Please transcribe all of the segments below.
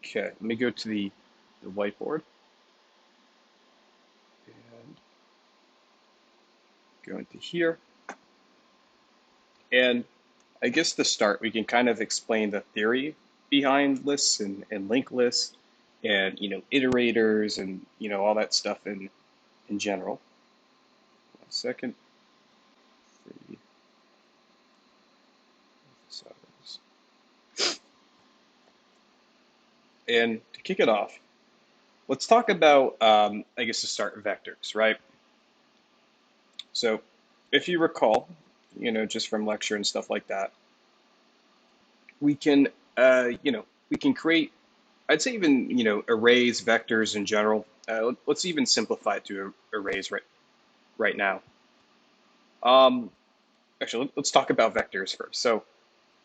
Okay, let me go to the whiteboard and go into here. And I guess to start, we can kind of explain the theory behind lists and linked lists and iterators and all that stuff in general. 1 second. And to kick it off, let's talk about I guess to start vectors, right? So if you recall, just from lecture and stuff like that, we can we can create, I'd say, even arrays, vectors in general. Let's even simplify it to arrays right now. Um, Actually, let's talk about vectors first. So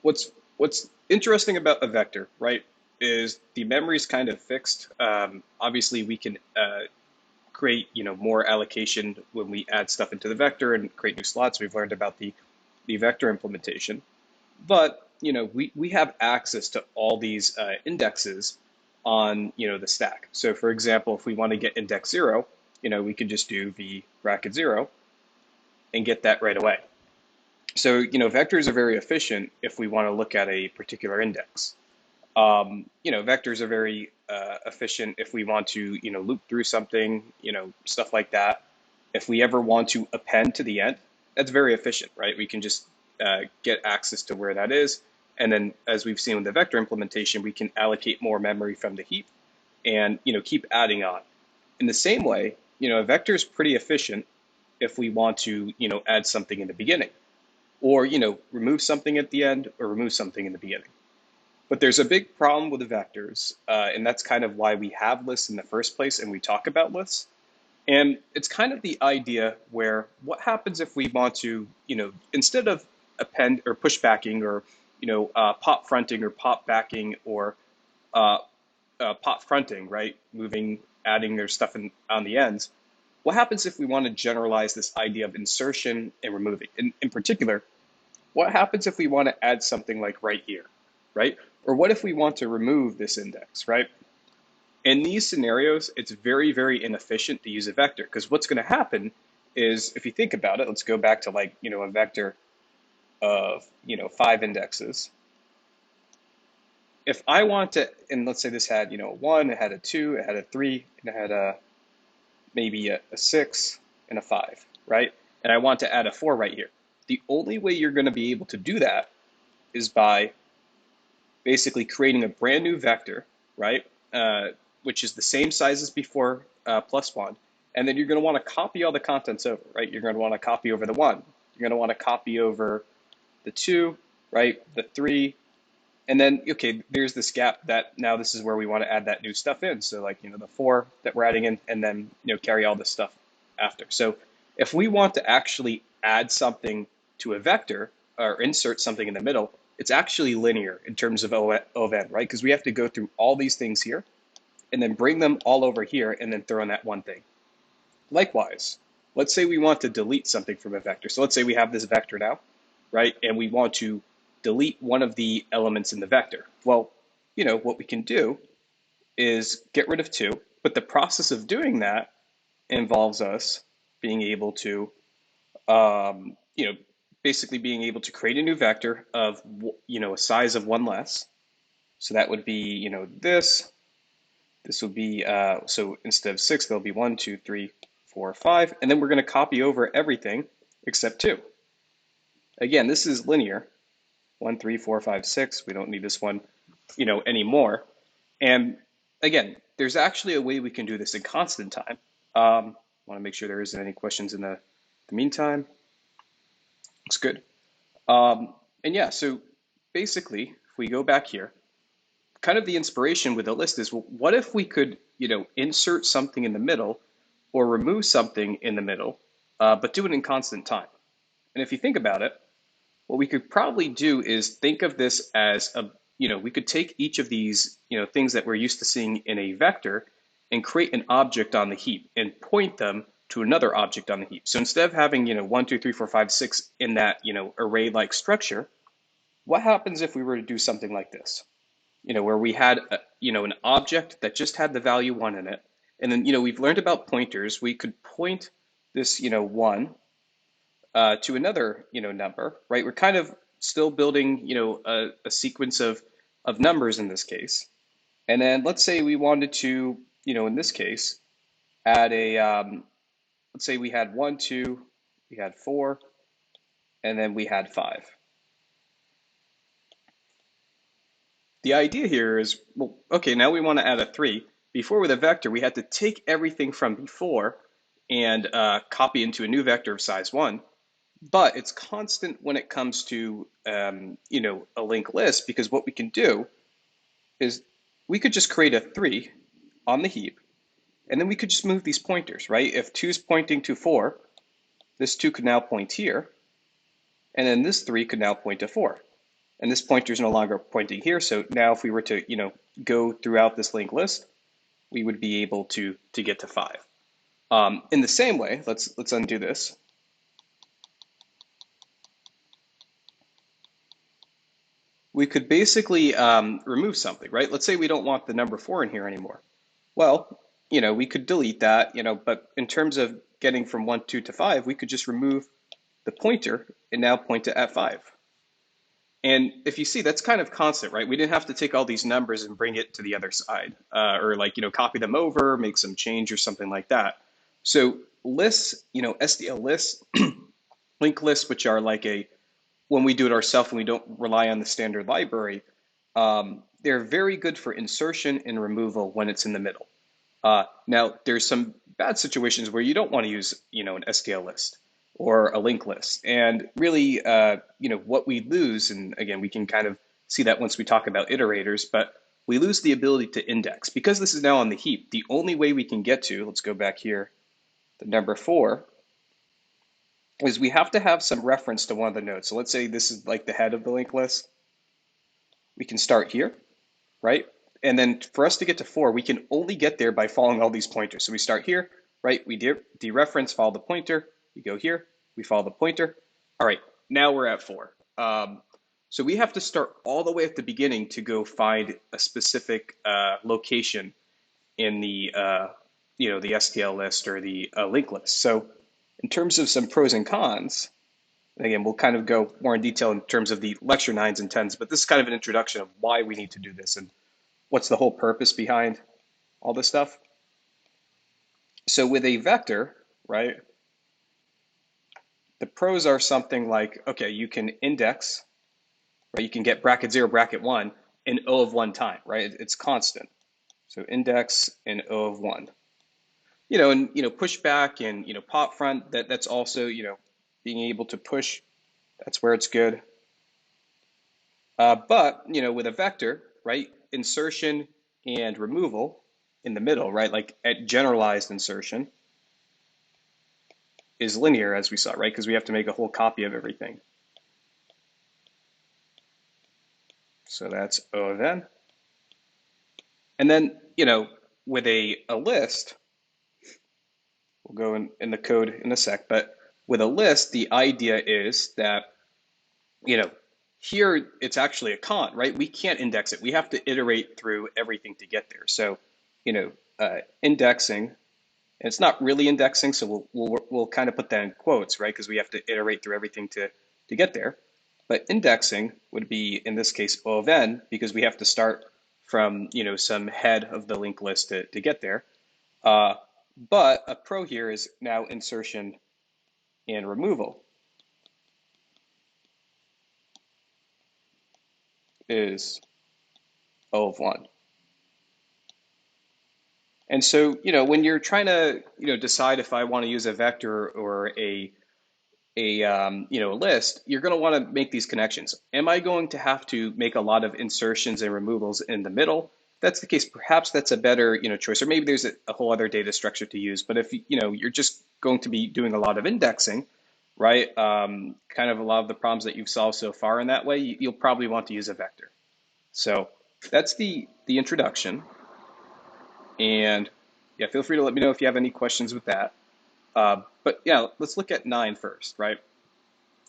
what's interesting about a vector, right, is the memory is kind of fixed. Obviously, we can create more allocation when we add stuff into the vector and create new slots. We've learned about the vector implementation, but we have access to all these indexes on the stack. So for example, if we want to get index 0, we can just do v bracket 0 and get that right away. So vectors are very efficient if we want to look at a particular index. Vectors are very efficient if we want to loop through something, stuff like that. If we ever want to append to the end, that's very efficient, right? We can just get access to where that is. And then as we've seen with the vector implementation, we can allocate more memory from the heap and keep adding on. In the same way, a vector is pretty efficient if we want to add something in the beginning, or remove something at the end, or remove something in the beginning. But there's a big problem with the vectors, and that's kind of why we have lists in the first place and we talk about lists. And it's kind of the idea where what happens if we want to, instead of append or push backing, or pop fronting or pop backing, or uh, pop fronting, right? Moving, adding their stuff on the ends. What happens if we want to generalize this idea of insertion and removing? In particular, what happens if we want to add something like right here, right? Or what if we want to remove this index, right? In these scenarios, it's very, very inefficient to use a vector, because what's going to happen is, if you think about it, let's go back to like, a vector of, 5 indexes. If I want to, and let's say this had, a 1, it had a 2, it had a 3, and it had maybe a 6 and a 5, right? And I want to add a 4 right here. The only way you're going to be able to do that is by basically creating a brand new vector, right? Which is the same size as before, +1. And then you're going to want to copy all the contents over, right? You're going to want to copy over the 1. You're going to want to copy over the 2, right? The 3. And then, okay, there's this gap that now this is where we want to add that new stuff in. So like, the 4 that we're adding in, and then, carry all this stuff after. So if we want to actually add something to a vector or insert something in the middle, it's actually linear in terms of O of n, right? Because we have to go through all these things here and then bring them all over here and then throw in that one thing. Likewise, let's say we want to delete something from a vector. So let's say we have this vector now, right? And we want to delete one of the elements in the vector. Well, what we can do is get rid of 2, but the process of doing that involves us being able to, basically being able to create a new vector of, a size of 1 less. So that would be, this would be, so instead of 6, there'll be 1, 2, 3, 4, 5. And then we're going to copy over everything except 2. Again, this is linear. 1, 3, 4, 5, 6. We don't need this one, anymore. And again, there's actually a way we can do this in constant time. Want to make sure there isn't any questions in the meantime. Looks good. And yeah, so basically, if we go back here, kind of the inspiration with the list is, well, what if we could, insert something in the middle or remove something in the middle, but do it in constant time? And if you think about it, what we could probably do is think of this as a, we could take each of these, things that we're used to seeing in a vector and create an object on the heap and point them to another object on the heap. So instead of having, 1, 2, 3, 4, 5, 6 in that, array-like structure, what happens if we were to do something like this? where we had an object that just had the value 1 in it. And then, we've learned about pointers. We could point this, 1 to another, number, right? We're kind of still building, a sequence of numbers in this case. And then let's say we wanted to, in this case, add let's say we had 1, 2, we had 4, and then we had 5. The idea here is, well, okay, now we want to add a 3. Before with a vector, we had to take everything from before and copy into a new vector of size 1. But it's constant when it comes to, a linked list, because what we can do is we could just create a 3 on the heap, and then we could just move these pointers, right? If 2 is pointing to 4, this 2 could now point here, and then this 3 could now point to 4. And this pointer is no longer pointing here, so now if we were to, go throughout this linked list, we would be able to get to 5. In the same way, let's undo this. We could basically remove something, right? Let's say we don't want the number 4 in here anymore. Well, we could delete that, but in terms of getting from 1, 2 to 5, we could just remove the pointer and now point it at 5. And if you see, that's kind of constant, right? We didn't have to take all these numbers and bring it to the other side, or like, copy them over, make some change or something like that. So lists, SDL lists, linked lists, which are like when we do it ourselves and we don't rely on the standard library, they're very good for insertion and removal when it's in the middle. Now, there's some bad situations where you don't want to use, an SDL list or a linked list. And really, what we lose, and again, we can kind of see that once we talk about iterators, but we lose the ability to index. Because this is now on the heap, the only way we can get to, let's go back here, the number 4, is we have to have some reference to one of the nodes. So let's say this is like the head of the linked list. We can start here, right? And then for us to get to 4, we can only get there by following all these pointers. So we start here, right? We dereference, follow the pointer. We go here, we follow the pointer. All right, now we're at 4. So we have to start all the way at the beginning to go find a specific location in the the STL list or the linked list. So in terms of some pros and cons, again, we'll kind of go more in detail in terms of the lecture 9s and 10s, but this is kind of an introduction of why we need to do this and what's the whole purpose behind all this stuff. So with a vector, right, the pros are something like, okay, you can index, right? You can get bracket 0, bracket 1 in O of 1 time, right? It's constant. So index in O of 1. And push back and pop front, that's also being able to push, that's where it's good. But with a vector, right, insertion and removal in the middle, right, like at generalized insertion is linear, as we saw, right, because we have to make a whole copy of everything. So that's O of n. And then with a list, we'll go in the code in a sec, but with a list, the idea is that here it's actually a con, right? We can't index it. We have to iterate through everything to get there. So, indexing, and it's not really indexing, so we'll kind of put that in quotes, right? Because we have to iterate through everything to get there. But indexing would be, in this case, O of n, because we have to start from, some head of the linked list to get there. But a pro here is now insertion and removal is O of 1. And so, when you're trying to, decide if I want to use a vector or a list, you're going to want to make these connections. Am I going to have to make a lot of insertions and removals in the middle? If that's the case, perhaps that's a better, choice, or maybe there's a whole other data structure to use. But if, you're just going to be doing a lot of indexing, right? Kind of a lot of the problems that you've solved so far in that way, you'll probably want to use a vector. So that's the introduction. And yeah, feel free to let me know if you have any questions with that. But yeah, let's look at 9 first, right?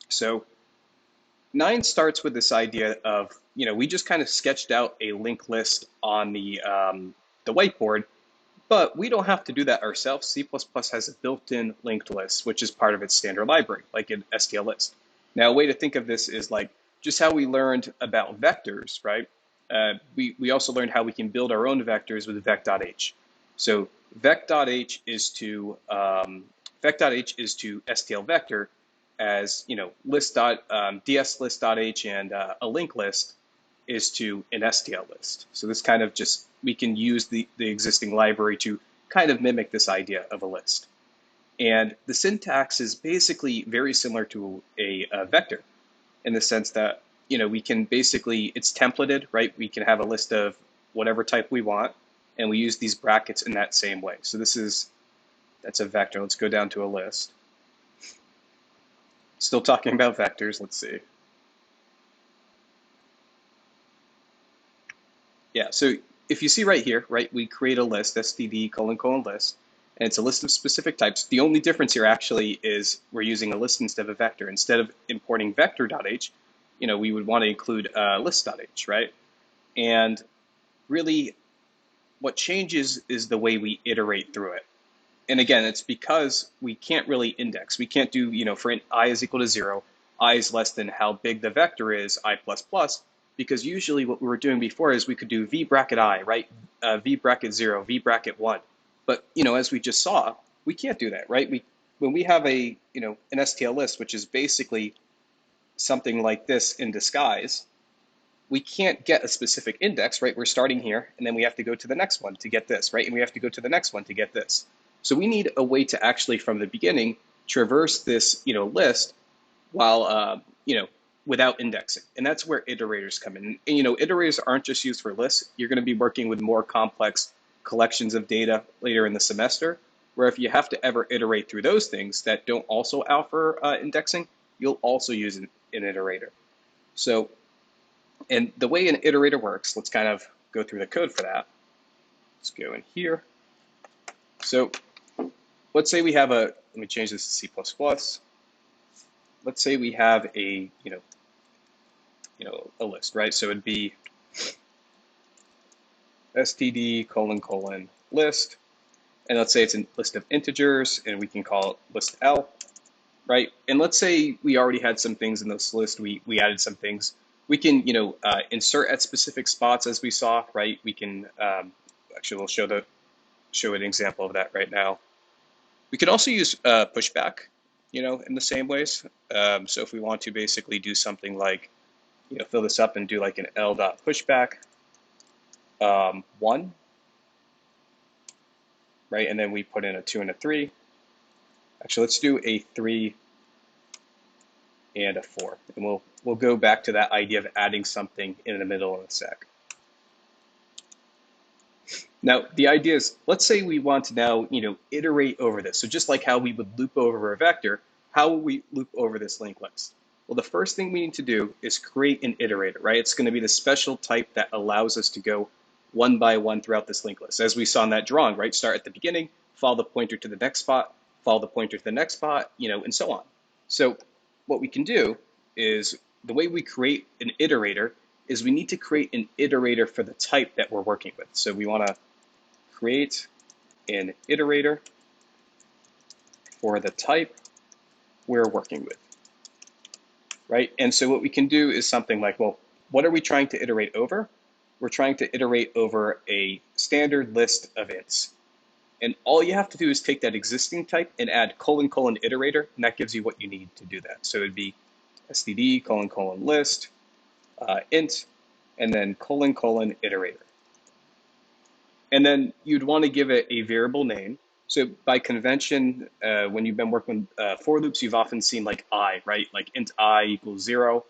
So 9 starts with this idea of we just kind of sketched out a linked list on the whiteboard, but we don't have to do that ourselves. C++ has a built-in linked list, which is part of its standard library, like an STList. Now, a way to think of this is like just how we learned about vectors, right? We also learned how we can build our own vectors with vec.h. So vec.h is to STL vector as list ds list.h, and a linked list is to an STL list. So this kind of just, we can use the existing library to kind of mimic this idea of a list. And the syntax is basically very similar to a vector in the sense that, we can basically, it's templated, right? We can have a list of whatever type we want, and we use these brackets in that same way. So that's a vector. Let's go down to a list. Still talking about vectors, let's see. Yeah, so if you see right here, right, we create a list, std : list, and it's a list of specific types. The only difference here actually is we're using a list instead of a vector. Instead of importing vector.h, we would want to include list.h, right? And really what changes is the way we iterate through it. And again, it's because we can't really index. We can't do, for I is equal to 0, I is less than how big the vector is, I++, because usually what we were doing before is we could do v bracket I, right? V bracket 0, v bracket 1. But, as we just saw, we can't do that, right? When we have an STL list, which is basically something like this in disguise, we can't get a specific index, right? We're starting here, and then we have to go to the next one to get this, right? And we have to go to the next one to get this. So we need a way to actually, from the beginning, traverse this, list while, without indexing. And that's where iterators come in. And, iterators aren't just used for lists. You're going to be working with more complex collections of data later in the semester, where if you have to ever iterate through those things that don't also offer indexing, you'll also use an iterator. So, and the way an iterator works, let's kind of go through the code for that. Let's go in here. So let's say we have let me change this to C++. Let's say we have a list, right? So it'd be std : list, and let's say it's a list of integers, and we can call it list L, right? And let's say we already had some things in this list. We added some things. We can insert at specific spots, as we saw, right? We can actually we'll show an example of that right now. We can also use pushback, in the same ways. So if we want to basically do something like, fill this up and do like an L.pushback 1, right? And then we put in a 2 and a 3. Actually, let's do a 3 and a 4. And we'll go back to that idea of adding something in the middle in a sec. Now, the idea is, let's say we want to now, iterate over this. So just like how we would loop over a vector, how will we loop over this linked list? Well, the first thing we need to do is create an iterator, right? It's going to be the special type that allows us to go one by one throughout this linked list. As we saw in that drawing, right? Start at the beginning, follow the pointer to the next spot, follow the pointer to the next spot, and so on. So what we can do is, the way we create an iterator is we need to create an iterator for the type that we're working with. So we want to create an iterator for the type we're working with, right? And so what we can do is something like, well, what are we trying to iterate over? We're trying to iterate over a standard list of ints. And all you have to do is take that existing type and add : iterator, and that gives you what you need to do that. So it'd be std : list, int, and then : iterator. And then you'd want to give it a variable name. So by convention, when you've been working with for loops, you've often seen like I, right? Like int I equals 0.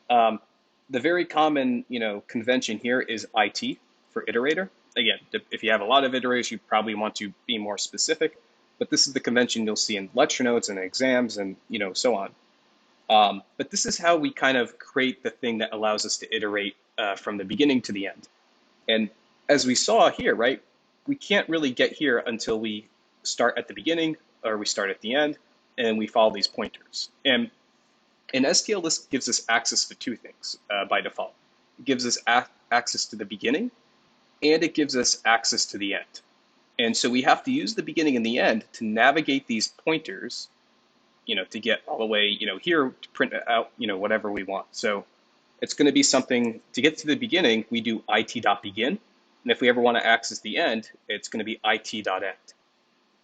The very common, convention here is it for iterator. Again, if you have a lot of iterators, you probably want to be more specific, but this is the convention you'll see in lecture notes and exams and, so on. But this is how we kind of create the thing that allows us to iterate from the beginning to the end. And as we saw here, right, we can't really get here until we start at the beginning or we start at the end, and we follow these pointers. And an STL list gives us access to two things by default. it gives us access to the beginning, and it gives us access to the end. And so we have to use the beginning and the end to navigate these pointers, to get all the way, here to print out, whatever we want. So it's going to be something to get to the beginning, we do it.begin. And if we ever want to access the end, it's going to be it.end.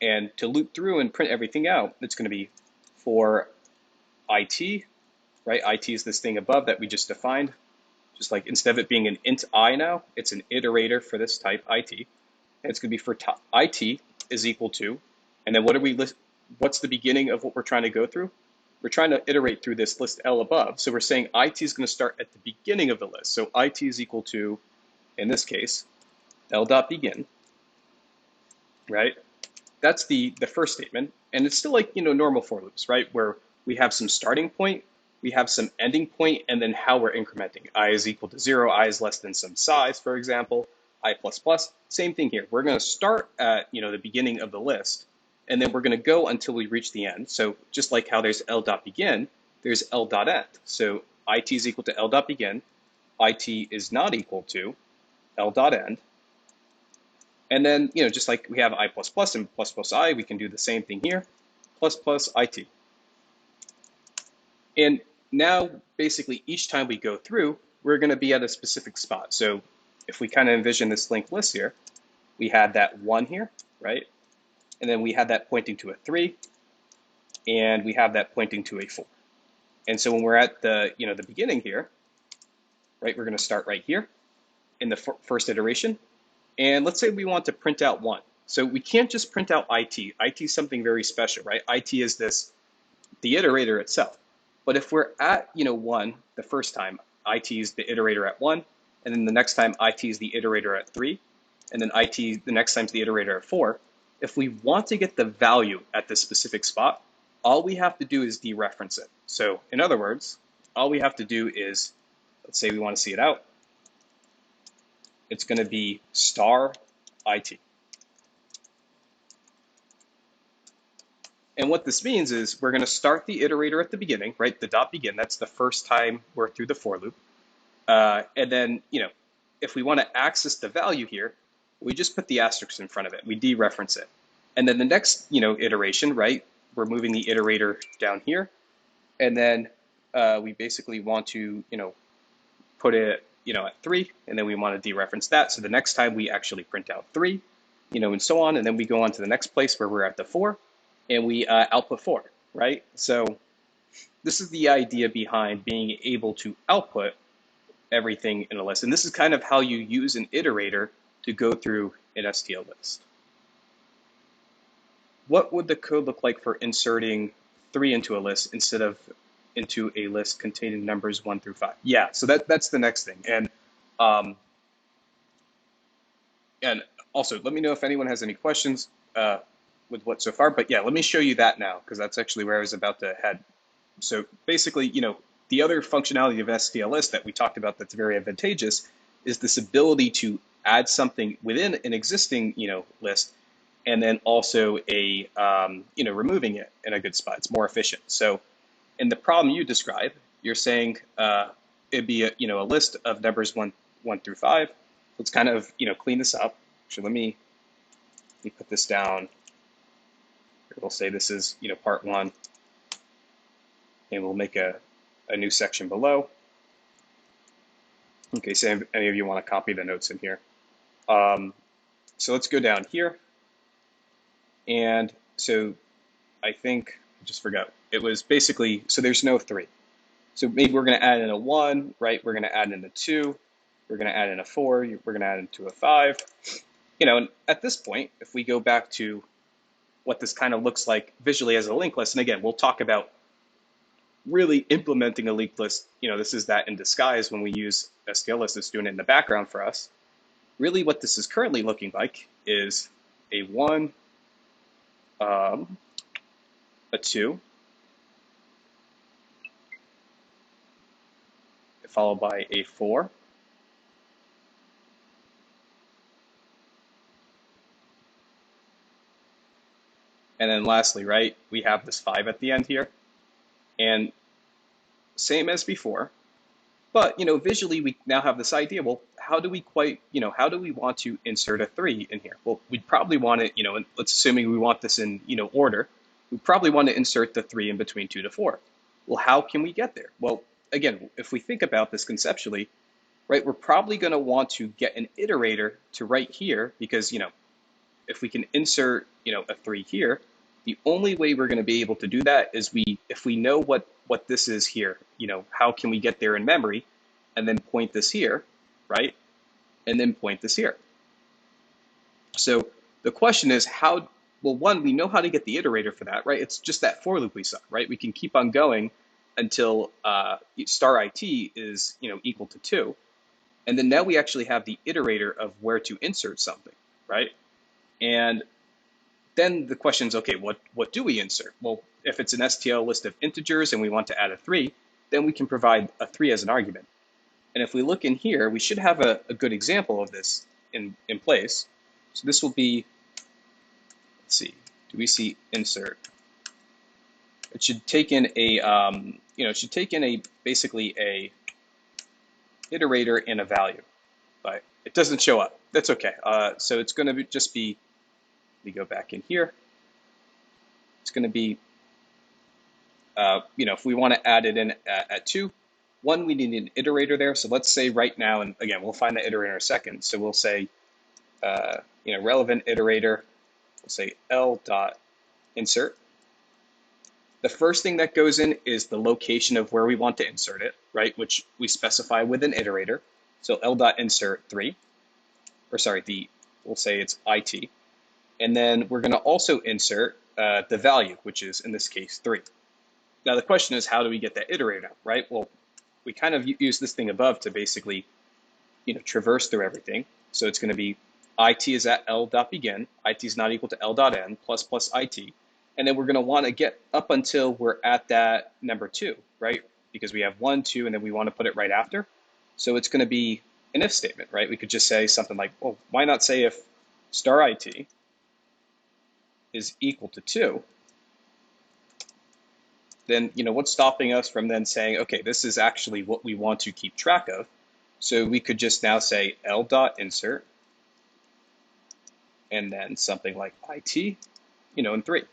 And to loop through and print everything out, it's going to be for it, right? It is this thing above that we just defined. Just like instead of it being an int I now, it's an iterator for this type it. And it's going to be for it is equal to, and then what's the beginning of what we're trying to go through? We're trying to iterate through this list L above. So we're saying it is going to start at the beginning of the list. So it is equal to, in this case, L.begin, right? That's the first statement. And it's still like, normal for loops, right? Where we have some starting point, we have some ending point, and then how we're incrementing. I is equal to 0, I is less than some size, for example, I plus plus. Same thing here. We're going to start at, the beginning of the list, and then we're going to go until we reach the end. So just like how there's L.begin, there's L.end. So it is equal to L.begin, it is not equal to L.end. And then, just like we have I plus plus and plus plus I, we can do the same thing here, plus plus it. And now, basically, each time we go through, we're going to be at a specific spot. So if we kind of envision this linked list here, we had that 1 here, right? And then we had that pointing to a 3, and we have that pointing to a 4. And so when we're at the, the beginning here, right, we're going to start right here in the first iteration. And let's say we want to print out 1. So we can't just print out it. It is something very special, right? It is the iterator itself. But if we're at 1 the first time, it is the iterator at 1, and then the next time it is the iterator at 3, and then it the next time is the iterator at 4. If we want to get the value at this specific spot, all we have to do is dereference it. So in other words, all we have to do is, let's say we want to see it out, it's going to be star it. And what this means is we're going to start the iterator at the beginning, right? The dot begin, that's the first time we're through the for loop. And then, if we want to access the value here, we just put the asterisk in front of it. We dereference it. And then the next, iteration, right? We're moving the iterator down here. And then we basically want to, put it, at 3, and then we want to dereference that. So the next time we actually print out 3, and so on. And then we go on to the next place where we're at the 4, and we output 4, right? So this is the idea behind being able to output everything in a list. And this is kind of how you use an iterator to go through an STL list. What would the code look like for inserting 3 into a list instead of into a list containing numbers 1 through 5? Yeah, so that's the next thing. And also, let me know if anyone has any questions with what so far. But yeah, let me show you that now, because that's actually where I was about to head. So basically, the other functionality of STList that we talked about that's very advantageous is this ability to add something within an existing, list, and then also removing it in a good spot. It's more efficient. So in the problem you describe, you're saying it'd be a list of numbers 1 through 5. Let's kind of clean this up. Actually, let me put this down. We'll say this is part 1, and we'll make a new section below. Okay, so any of you want to copy the notes in here. So let's go down here. And so I think, I just forgot, it was basically, so there's no 3. So maybe we're going to add in a 1, right? We're going to add in a 2. We're going to add in a 4. We're going to add into a 5. And at this point, if we go back to what this kind of looks like visually as a linked list, and again, we'll talk about really implementing a linked list. This is that in disguise when we use STList that's doing it in the background for us. Really what this is currently looking like is a 1, a 2, followed by a 4, and then lastly, right, we have this 5 at the end here. And same as before, But, visually we now have this idea, well, how do we want to insert a 3 in here? Well, we'd probably want it, and let's assuming we want this in, order, we probably want to insert the 3 in between 2 to 4. Well, how can we get there? Well, again, if we think about this conceptually, right, we're probably going to want to get an iterator to right here because, if we can insert, a 3 here, the only way we're going to be able to do that is if we know what this is here, how can we get there in memory and then point this here, right? And then point this here. So the question is well, one, we know how to get the iterator for that, right? It's just that for loop we saw, right? We can keep on going until star it is, equal to 2. And then now we actually have the iterator of where to insert something, right? And then the question is, okay, what do we insert? Well, if it's an STL list of integers and we want to add a 3, then we can provide a 3 as an argument. And if we look in here, we should have a good example of this in place. So this will be, let's see, do we see insert? It should take in basically a iterator and a value, but it doesn't show up. That's okay. So it's going to just be, we go back in here. It's going to be, if we want to add it in at 2, one, we need an iterator there. So let's say right now, and again, we'll find the iterator in a second. So we'll say, relevant iterator, we'll say L dot insert. The first thing that goes in is the location of where we want to insert it, right? Which we specify with an iterator. So L dot insert 3, or sorry, we'll say it's IT. And then we're going to also insert the value, which is in this case 3. Now the question is, how do we get that iterator out, right? Well, we kind of use this thing above to basically, traverse through everything. So it's going to be IT is at L dot begin, IT is not equal to L dot end, plus IT. And then we're going to want to get up until we're at that number 2, right? Because we have 1, 2, and then we want to put it right after. So it's going to be an if statement, right? We could just say something like, well, why not say if star IT is equal to 2, then, what's stopping us from then saying, okay, this is actually what we want to keep track of. So we could just now say L dot insert, and then something like IT, in 3.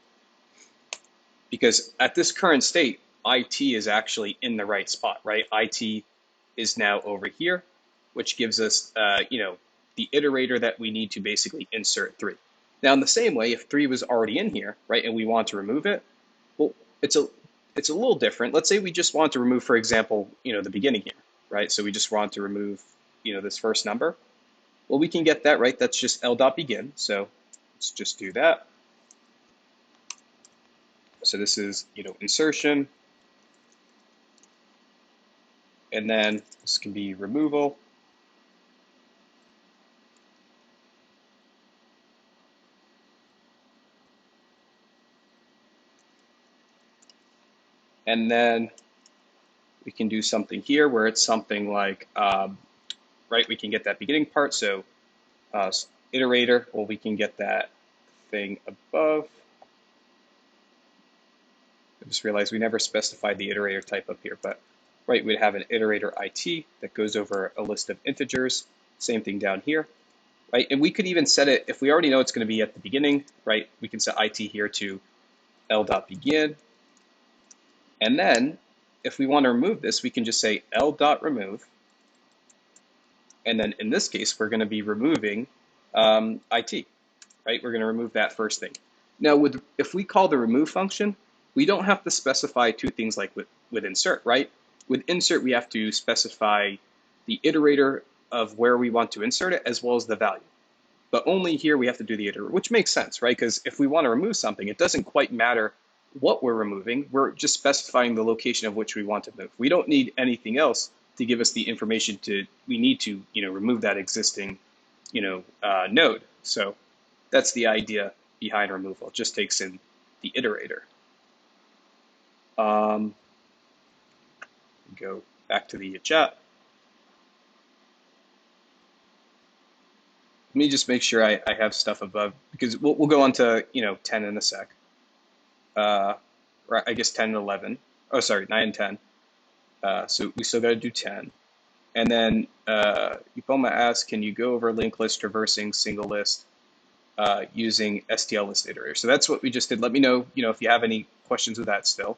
Because at this current state, IT is actually in the right spot, right? IT is now over here, which gives us, the iterator that we need to basically insert 3. Now, in the same way, if 3 was already in here, right, and we want to remove it, well, it's a little different. Let's say we just want to remove, for example, the beginning here, right? So we just want to remove, this first number. Well, we can get that, right? That's just L dot begin. So let's just do that. So this is, insertion. And then this can be removal. And then we can do something here where it's something like, right, we can get that beginning part. So iterator, well, we can get that thing above. I just realized we never specified the iterator type up here, but right, we'd have an iterator IT that goes over a list of integers. Same thing down here, right? And we could even set it, if we already know it's going to be at the beginning, right? We can set IT here to L dot begin. And then if we want to remove this, we can just say L dot remove. And then in this case, we're going to be removing IT, right? We're going to remove that first thing. Now, if we call the remove function, we don't have to specify two things like with insert, right? With insert, we have to specify the iterator of where we want to insert it as well as the value. But only here we have to do the iterator, which makes sense, right? Because if we want to remove something, it doesn't quite matter what we're removing. We're just specifying the location of which we want to move. We don't need anything else to give us the information we need to, remove that existing, node. So that's the idea behind removal. It just takes in the iterator. Go back to the chat. Let me just make sure I have stuff above, because we'll go on to 10 in a sec. Or I guess 10 and 11. Oh, sorry, 9 and 10. So we still got to do 10. And then Upoma asks, can you go over linked list traversing single list using STL list iterator? So that's what we just did. Let me know, if you have any questions with that still.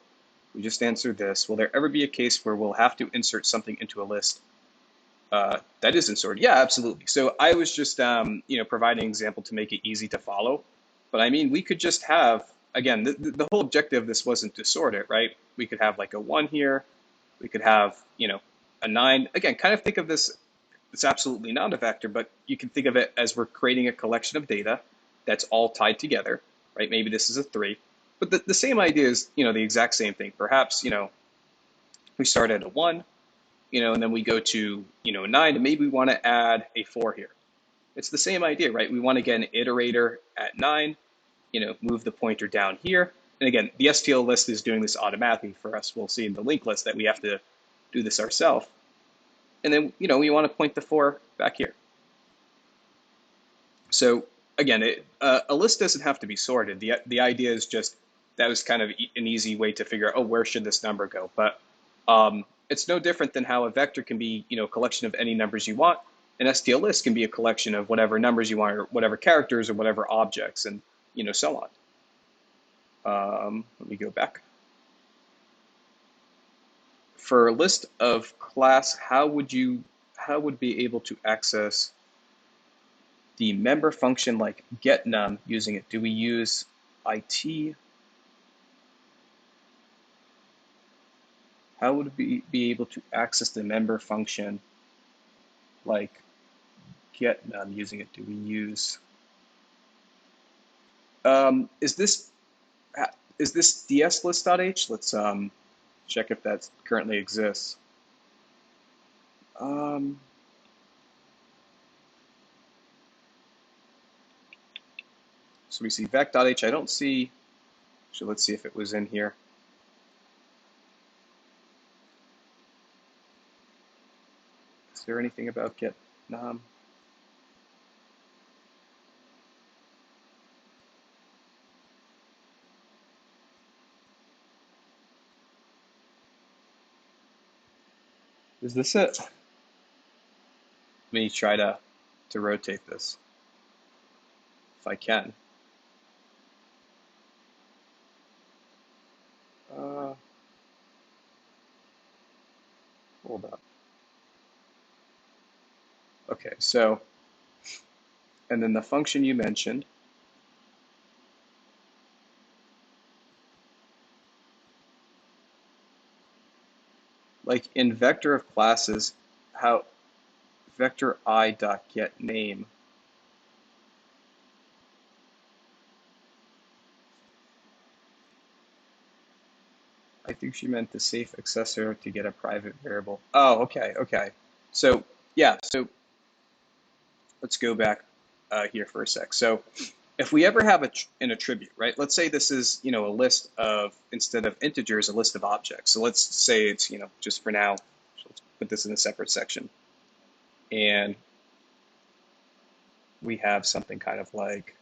We just answered this. Will there ever be a case where we'll have to insert something into a list that isn't sorted? Yeah, absolutely. So I was just, providing an example to make it easy to follow. But I mean, we could just have, again, the whole objective of this wasn't to sort it, right? We could have like a 1 here. We could have, a 9. Again, kind of think of this, it's absolutely not a vector, but you can think of it as we're creating a collection of data that's all tied together, right? Maybe this is a 3. But the same idea is, the exact same thing. Perhaps, we start at a 1, and then we go to, a 9, and maybe we want to add a 4 here. It's the same idea, right? We want to get an iterator at 9, move the pointer down here. And again, the STL list is doing this automatically for us. We'll see in the linked list that we have to do this ourselves. And then, we want to point the 4 back here. So again, a list doesn't have to be sorted. The idea is just, that was kind of an easy way to figure out, oh, where should this number go? But it's no different than how a vector can be, a collection of any numbers you want. An STL list can be a collection of whatever numbers you want, or whatever characters, or whatever objects, and so on. Let me go back. For a list of class, how would be able to access the member function like getNum using it? Do we use IT? How would we be able to access the member function like getNum using it? Do we use, is this dslist.h? Let's check if that currently exists. So we see vec.h. I don't see, so let's see if it was in here. Is there anything about getNum? Is this it? Let me try to rotate this, if I can. Hold up. Okay, so, and then the function you mentioned, like in vector of classes, how vector I dot get name. I think she meant the safe accessor to get a private variable. Oh, okay, okay. So yeah, so let's go back here for a sec. So if we ever have an attribute, right? Let's say this is, a list of, instead of integers, a list of objects. So let's say it's, just for now, let's put this in a separate section. And we have something kind of like,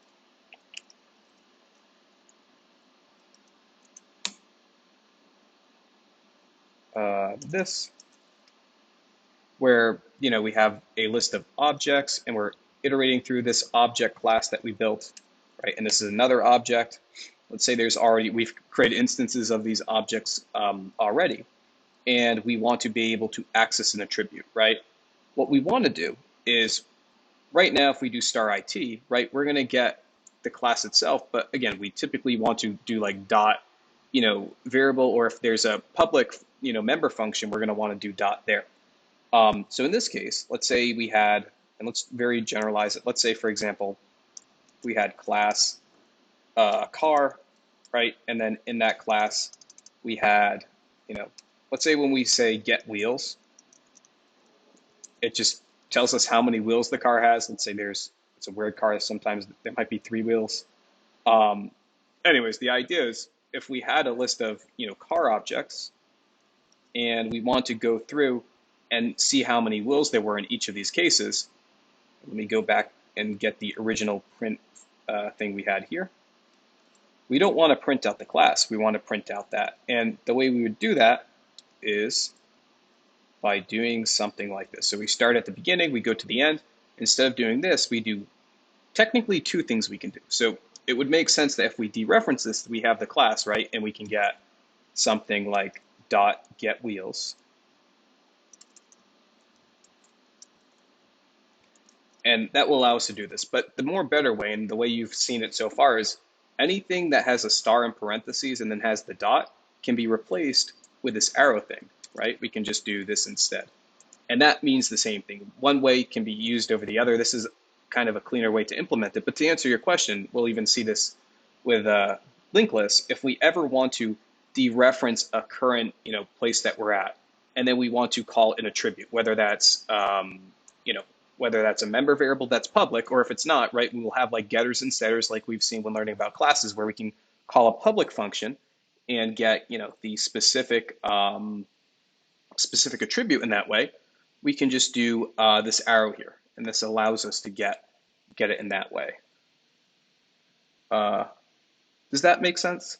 this, where, we have a list of objects and we're iterating through this object class that we built, right? And this is another object. Let's say we've created instances of these objects already, and we want to be able to access an attribute, right? What we want to do is, right now, if we do star IT, right, we're going to get the class itself. But again, we typically want to do like dot, variable, or if there's a public, member function, we're going to want to do dot there. So in this case, let's say we had, and let's very generalize it. Let's say, for example, we had class car, right? And then in that class, we had, let's say when we say get wheels, it just tells us how many wheels the car has. Let's say it's a weird car. Sometimes there might be 3 wheels. Anyways, the idea is if we had a list of, car objects and we want to go through and see how many wheels there were in each of these cases, let me go back and get the original print thing we had here. We don't want to print out the class. We want to print out that. And the way we would do that is by doing something like this. So we start at the beginning, we go to the end. Instead of doing this, we do technically two things we can do. So it would make sense that if we dereference this, we have the class, right? And we can get something like dot get wheels. And that will allow us to do this. But the more better way, and the way you've seen it so far, is anything that has a star in parentheses and then has the dot can be replaced with this arrow thing, right? We can just do this instead. And that means the same thing. One way can be used over the other. This is kind of a cleaner way to implement it. But to answer your question, we'll even see this with linked lists. If we ever want to dereference a current, place that we're at, and then we want to call an attribute, whether that's, you know, whether that's a member variable that's public, or if it's not, right, we will have like getters and setters like we've seen when learning about classes, where we can call a public function and get, the specific attribute in that way. We can just do this arrow here, and this allows us to get it in that way. Does that make sense?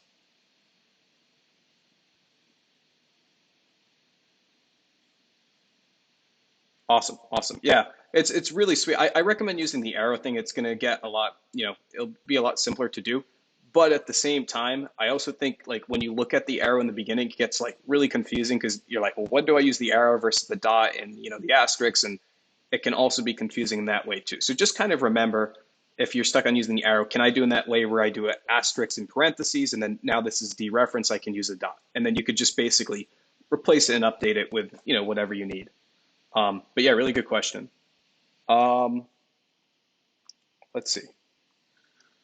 Awesome, awesome. Yeah, it's really sweet. I recommend using the arrow thing. It's gonna get a lot, it'll be a lot simpler to do. But at the same time, I also think like when you look at the arrow in the beginning, it gets like really confusing because you're like, well, what do I use the arrow versus the dot and the asterisk, and it can also be confusing in that way too. So just kind of remember, if you're stuck on using the arrow, can I do in that way where I do an asterisk in parentheses and then now this is dereference, I can use a dot. And then you could just basically replace it and update it with, whatever you need. But yeah, really good question. Um, let's see.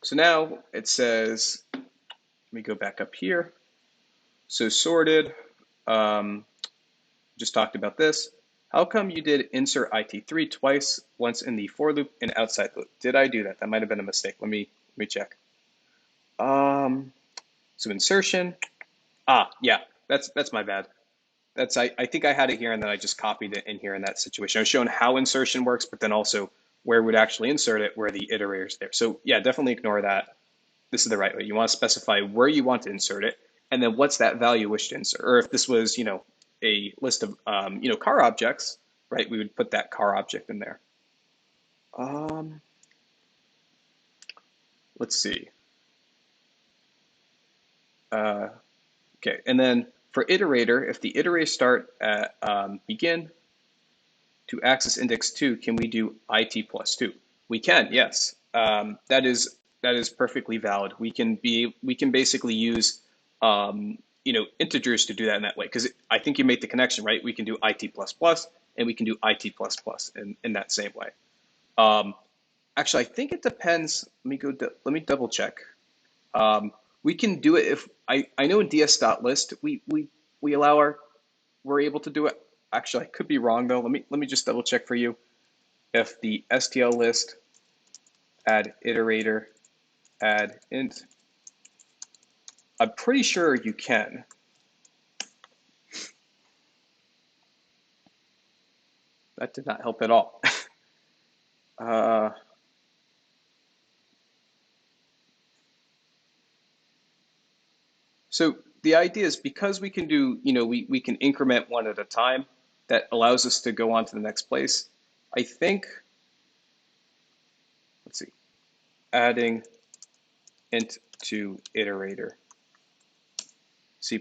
So now it says, let me go back up here. So sorted, um, just talked about this. How come you did insert IT3 twice, once in the for loop and outside loop? Did I do that? That might have been a mistake. Let me check. Um, so insertion. Yeah, that's my bad. I think I had it here and then I just copied it in here in that situation. I was showing how insertion works, but then also where we'd actually insert it, where the iterator is there. So yeah, definitely ignore that. This is the right way. You want to specify where you want to insert it, and then what's that value you wish to insert. Or if this was, a list of, car objects, right? We would put that car object in there. Um, let's see. Uh, okay, and then for iterator, if the iterator start at begin to access index 2, can we do IT plus 2? We can, yes. That is perfectly valid. We can basically use integers to do that in that way, because I think you made the connection, right? We can do IT plus plus and we can do IT plus plus in that same way. Um, Actually, I think it depends. Let me double check. We can do it if I know in ds.list we allow we're able to do it. Actually, I could be wrong though. Let me just double check for you. If the STL list add iterator add int, I'm pretty sure you can. That did not help at all. uh, so the idea is, because we can do, we can increment one at a time, that allows us to go on to the next place. I think, let's see, adding int to iterator C++.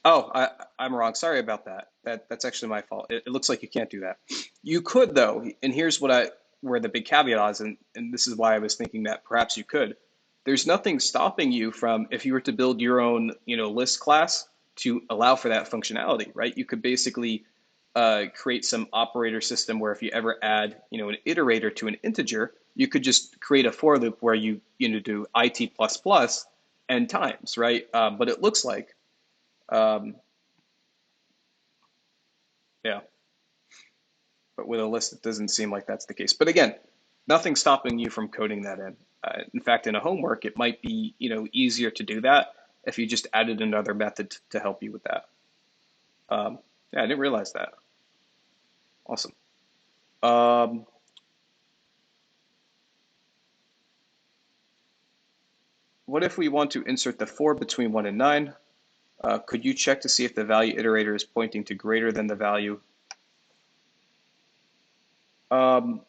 Oh, I'm wrong. Sorry about that. That's actually my fault. It looks like you can't do that. You could though, and here's where the big caveat is, and this is why I was thinking that perhaps you could. There's nothing stopping you from, if you were to build your own, list class to allow for that functionality, right? You could basically create some operator system where if you ever add, an iterator to an integer, you could just create a for loop where do IT plus plus n times, right? But it looks like, um, yeah, but with a list, it doesn't seem like that's the case. But again, nothing's stopping you from coding that in. In fact, in a homework, it might be, easier to do that if you just added another method to help you with that. Yeah, I didn't realize that. Awesome. Um, what if we want to insert the 4 between 1 and 9? Could you check to see if the value iterator is pointing to greater than the value? Um,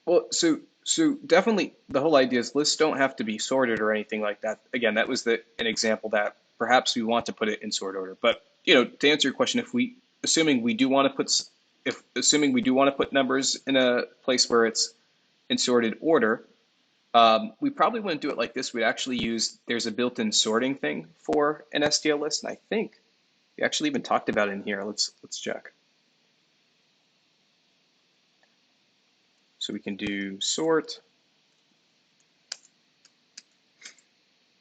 well, so definitely the whole idea is lists don't have to be sorted or anything like that. Again, that was an example that perhaps we want to put it in sort order. But to answer your question, if we assuming we do want to put if assuming we do want to put numbers in a place where it's in sorted order, we probably wouldn't do it like this. We'd actually use, there's a built-in sorting thing for an STL list, and I think we actually even talked about it in here. Let's check. So we can do sort.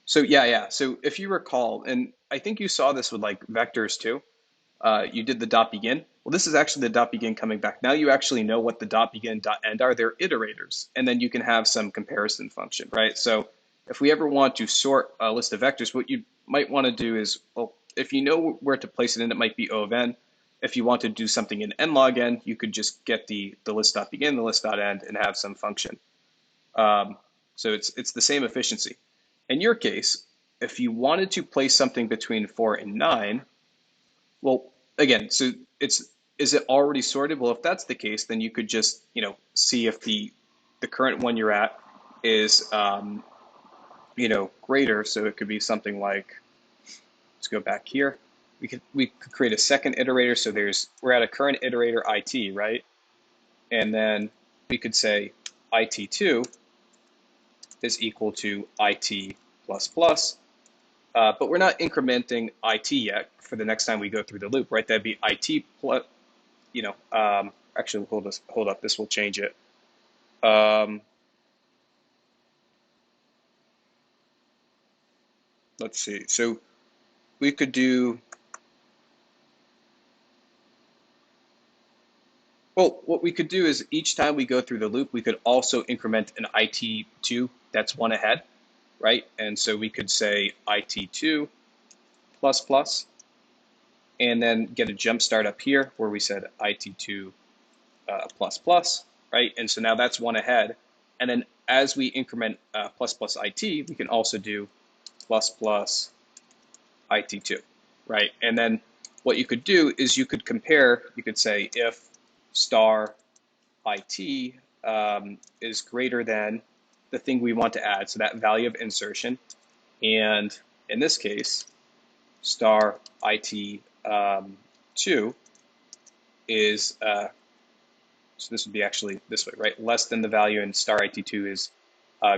So yeah. So if you recall, and I think you saw this with like vectors too, you did the dot begin. Well, this is actually the dot begin coming back. Now you actually know what the dot begin, dot end are. They're iterators, and then you can have some comparison function, right? So if we ever want to sort a list of vectors, what you might want to do is, well, if you know where to place it in, it might be O of n. If you want to do something in n log n, you could just get the list dot begin, the list dot end, and have some function. So it's the same efficiency. In your case, if you wanted to place something between 4 and 9, well, again, so is it already sorted? Well, if that's the case, then you could just see if the current one you're at is greater. So it could be something like, let's go back here. We could create a second iterator. So we're at a current iterator IT, right? And then we could say IT2 is equal to IT plus plus. But we're not incrementing IT yet for the next time we go through the loop, right? That'd be IT plus, actually, hold up, this will change it. Let's see. So we could do, well, what we could do is each time we go through the loop, we could also increment an IT2 that's one ahead, right? And so we could say IT2 plus plus, and then get a jump start up here where we said IT2 plus plus, right? And so now that's one ahead. And then as we increment plus plus IT, we can also do plus plus IT2, right? And then what you could do is you could compare, you could say if star IT is greater than the thing we want to add, so that value of insertion, and in this case, star IT 2 is, so this would be actually this way, right? Less than the value, and star IT2 is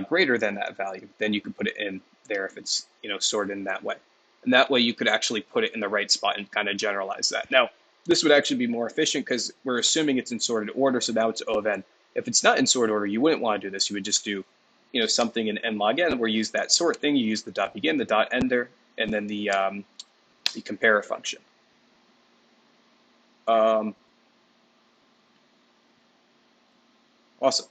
greater than that value, then you can put it in there if it's sorted in that way. And that way you could actually put it in the right spot and kind of generalize that. Now, this would actually be more efficient because we're assuming it's in sorted order, so now it's O of n. If it's not in sorted order, you wouldn't want to do this. You would just do something in n log n where you use that sort thing. You use the dot begin, the dot ender, and then the compare function. Awesome.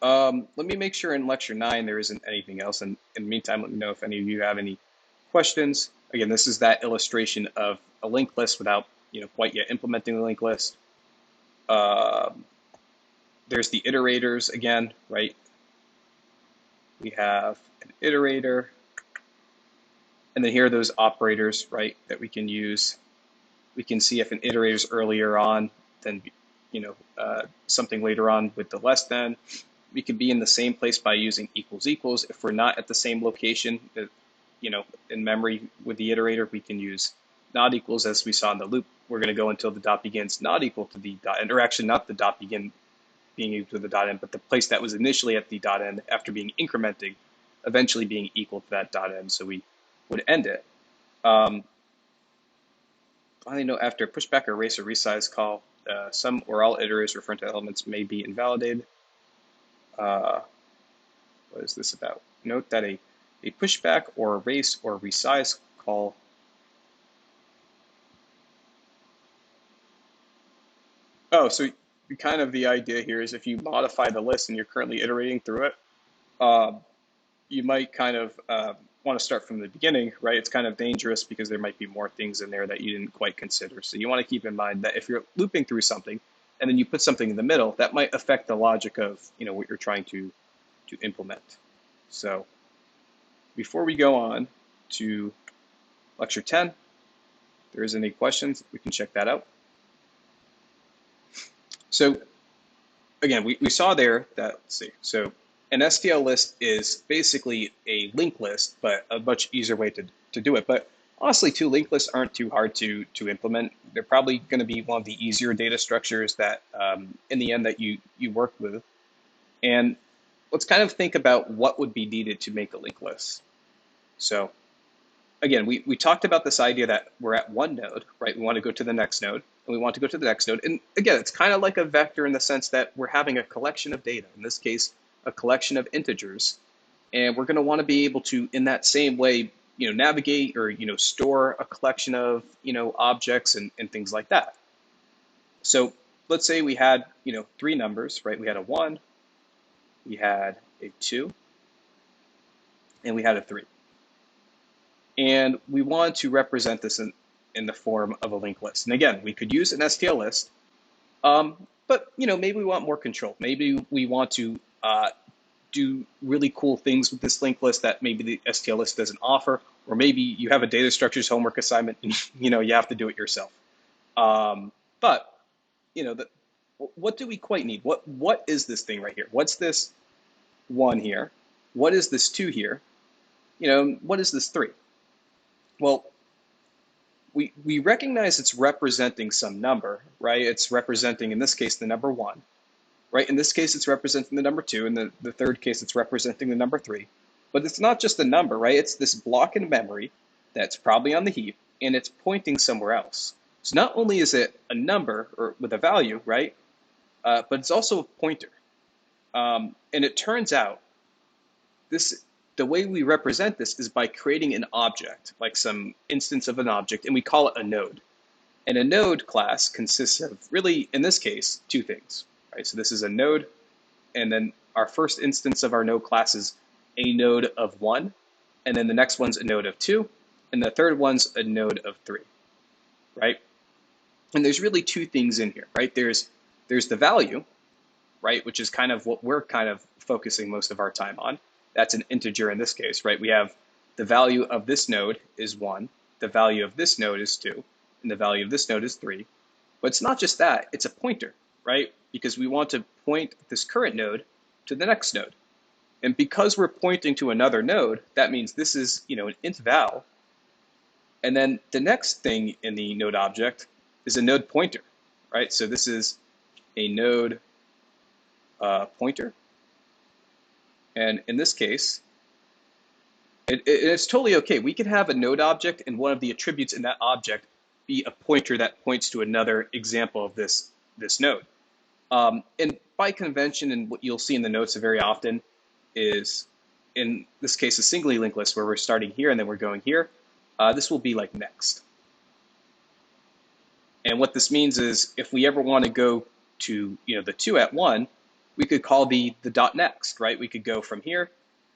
Let me make sure in lecture 9 there isn't anything else. And in the meantime, let me know if any of you have any questions. Again, this is that illustration of a linked list without quite yet implementing the linked list. There's the iterators again, right? We have an iterator, and then here are those operators, right, that we can use. We can see if an iterator is earlier on than something later on with the less than. We could be in the same place by using equals equals. If we're not at the same location, in memory with the iterator, we can use not equals as we saw in the loop. We're going to go until the dot begins not equal to the dot end, or actually not the dot begin being equal to the dot end, but the place that was initially at the dot end after being incrementing, eventually being equal to that dot end. So we would end it. Finally, note after pushback, erase, or resize call, some or all iterators referring to elements may be invalidated. What is this about? Note that a pushback or erase or resize call so kind of the idea here is if you modify the list and you're currently iterating through it, you might kind of want to start from the beginning, right? It's kind of dangerous because there might be more things in there that you didn't quite consider. So you want to keep in mind that if you're looping through something and then you put something in the middle, that might affect the logic of what you're trying to implement. So before we go on to lecture 10, there isn't any questions, we can check that out. So again, we saw there that, let's see, so an STL list is basically a linked list, but a much easier way to do it. But honestly, two linked lists aren't too hard to implement. They're probably going to be one of the easier data structures that in the end that you work with. And let's kind of think about what would be needed to make a linked list. So again, we talked about this idea that we're at one node, right? We want to go to the next node, and we want to go to the next node. And again, it's kind of like a vector in the sense that we're having a collection of data, in this case, a collection of integers. And we're going to want to be able to, in that same way, navigate or, store a collection of, objects and things like that. So let's say we had, three numbers, right? We had a 1, we had a 2, and we had a 3. And we want to represent this in the form of a linked list. And again, we could use an STL list, but maybe we want more control. Maybe we want to do really cool things with this linked list that maybe the STL list doesn't offer, or maybe you have a data structures homework assignment and you have to do it yourself. But what do we quite need? What is this thing right here? What's this 1 here? What is this 2 here? What is this 3? Well, we recognize it's representing some number, right? It's representing, in this case, the number 1, right? In this case, it's representing the number 2. In the third case, it's representing the number 3. But it's not just a number, right? It's this block in memory that's probably on the heap, and it's pointing somewhere else. So not only is it a number or with a value, right? But it's also a pointer. And it turns out the way we represent this is by creating an object, like some instance of an object, and we call it a node. And a node class consists of really, in this case, two things, right? So this is a node, and then our first instance of our node class is a node of 1, and then the next one's a node of 2, and the third one's a node of 3, right? And there's really two things in here, right? There's the value, right, which is kind of what we're kind of focusing most of our time on. That's an integer in this case, right? We have the value of this node is 1, the value of this node is 2, and the value of this node is 3. But it's not just that, it's a pointer, right? Because we want to point this current node to the next node. And because we're pointing to another node, that means this is, an int val. And then the next thing in the node object is a node pointer, right? So this is a node pointer. And in this case, it's totally okay. We can have a node object and one of the attributes in that object be a pointer that points to another example of this node. And by convention, and what you'll see in the notes very often is, in this case, a singly linked list where we're starting here and then we're going here. This will be like next. And what this means is if we ever want to go to the 2 at 1, we could call the dot next, right? We could go from here.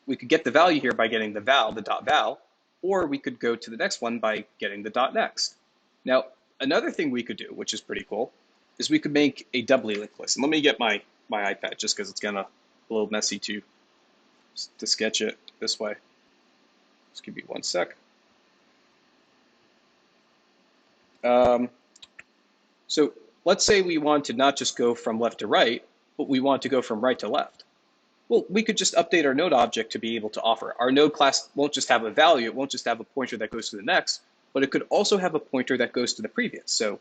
We could get the value here by getting the val, the dot val, or we could go to the next one by getting the dot next. Now, another thing we could do, which is pretty cool, is we could make a doubly linked list. And let me get my iPad just because it's a little messy to sketch it this way. Just give me one sec. So let's say we want to not just go from left to right, but we want to go from right to left. Well, we could just update our node object to be able to offer. Our node class won't just have a value, it won't just have a pointer that goes to the next, but it could also have a pointer that goes to the previous. So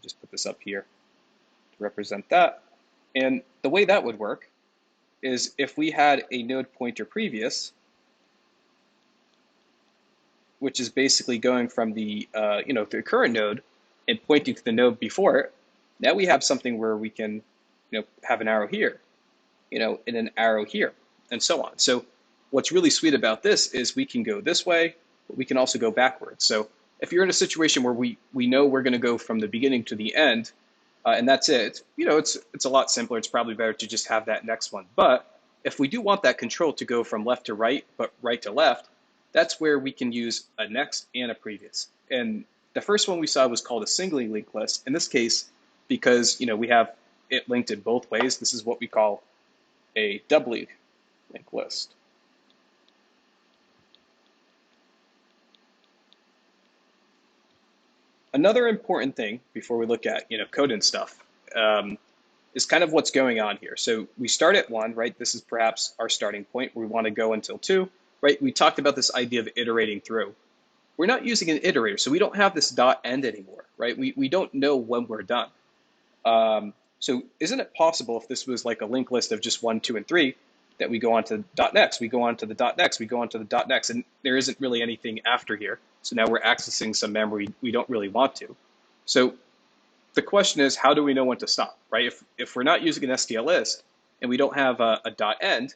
just put this up here to represent that. And the way that would work is if we had a node pointer previous, which is basically going from the the current node and pointing to the node before it, now we have something where we can have an arrow here, and an arrow here, and so on. So what's really sweet about this is we can go this way, but we can also go backwards. So if you're in a situation where we know we're going to go from the beginning to the end, and that's it, it's a lot simpler. It's probably better to just have that next one. But if we do want that control to go from left to right, but right to left, that's where we can use a next and a previous. And the first one we saw was called a singly linked list. In this case, because we have it linked in both ways, this is what we call a doubly linked list. Another important thing before we look at code and stuff um, is kind of what's going on here. So we start at one, right? This is perhaps our starting point. We want to go until two, right? We talked about this idea of iterating through. We're not using an iterator, so we don't have this dot end anymore, right? We don't know when we're done. So isn't it possible if this was like a linked list of just one, two, and three, that we go on to dot next, we go on to the dot next, we go on to the dot next, and there isn't really anything after here. So now we're accessing some memory we don't really want to. So the question is, how do we know when to stop, right? If we're not using an STL list and we don't have a dot end,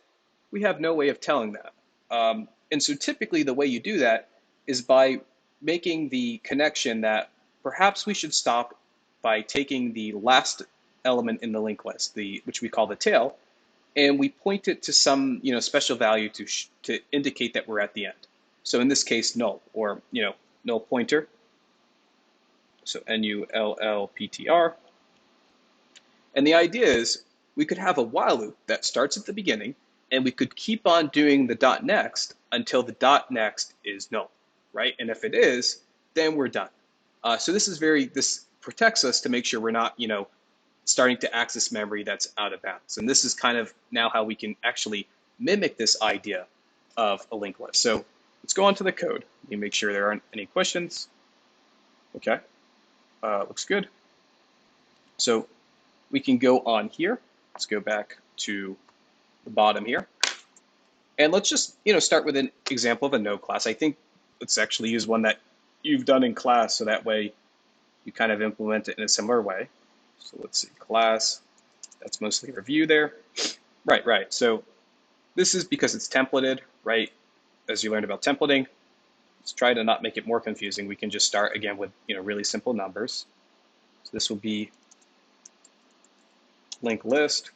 we have no way of telling that. And so typically the way you do that is by making the connection that perhaps we should stop by taking the last element in the linked list, which we call the tail, and we point it to some special value to indicate that we're at the end. So in this case, null, or null pointer. So nullptr. And the idea is we could have a while loop that starts at the beginning, and we could keep on doing the dot next until the dot next is null, right? And if it is, then we're done. So this protects us to make sure we're not starting to access memory that's out of bounds. And this is kind of now how we can actually mimic this idea of a linked list. So let's go on to the code. Let me make sure there aren't any questions. Okay, looks good. So we can go on here. Let's go back to the bottom here. And let's just start with an example of a node class. I think let's actually use one that you've done in class, so that way you kind of implement it in a similar way. So let's see, class, that's mostly review there. Right. So this is because it's templated, right? As you learned about templating, let's try to not make it more confusing. We can just start again with really simple numbers. So this will be linked list.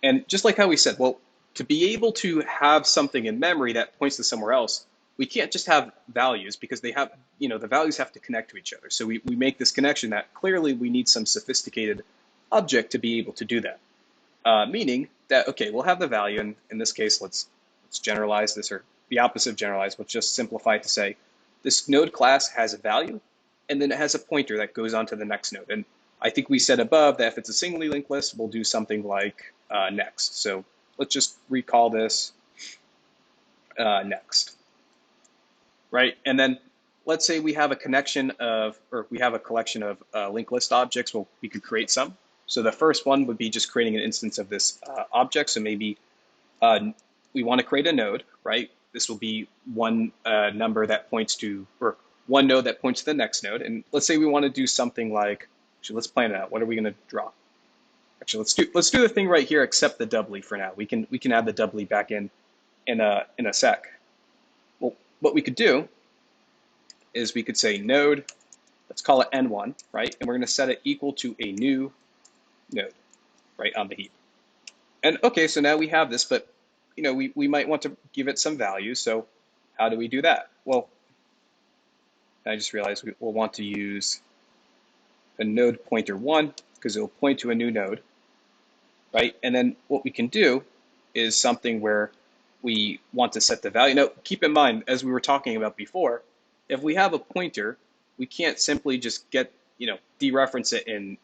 And just like how we said, well, to be able to have something in memory that points to somewhere else, we can't just have values, because they have, the values have to connect to each other. So we make this connection that clearly we need some sophisticated object to be able to do that. Meaning that, okay, we'll have the value, and in this case, let's generalize this, or the opposite of generalize. Let's just simplify it to say this node class has a value, and then it has a pointer that goes on to the next node. And I think we said above that if it's a singly linked list, we'll do something like next. So let's just recall this next. Right? And then let's say we have a connection of, or we have a collection of linked list objects. Well, we could create some. So the first one would be just creating an instance of this object. So maybe we want to create a node, right? This will be one number that points to, or one node that points to the next node. And let's say we want to do something like, actually, let's plan it out. What are we going to draw? Actually, let's do the thing right here, except the doubly for now. We can add the doubly back in a sec. Well, what we could do is we could say node, let's call it n1, right? And we're going to set it equal to a new node, right, on the heap. And okay, so now we have this, but we might want to give it some values. So how do we do that? Well, I just realized we'll want to use a node pointer 1, because it will point to a new node, right? And then what we can do is something where we want to set the value. Now, keep in mind, as we were talking about before, if we have a pointer, we can't simply just dereference it and,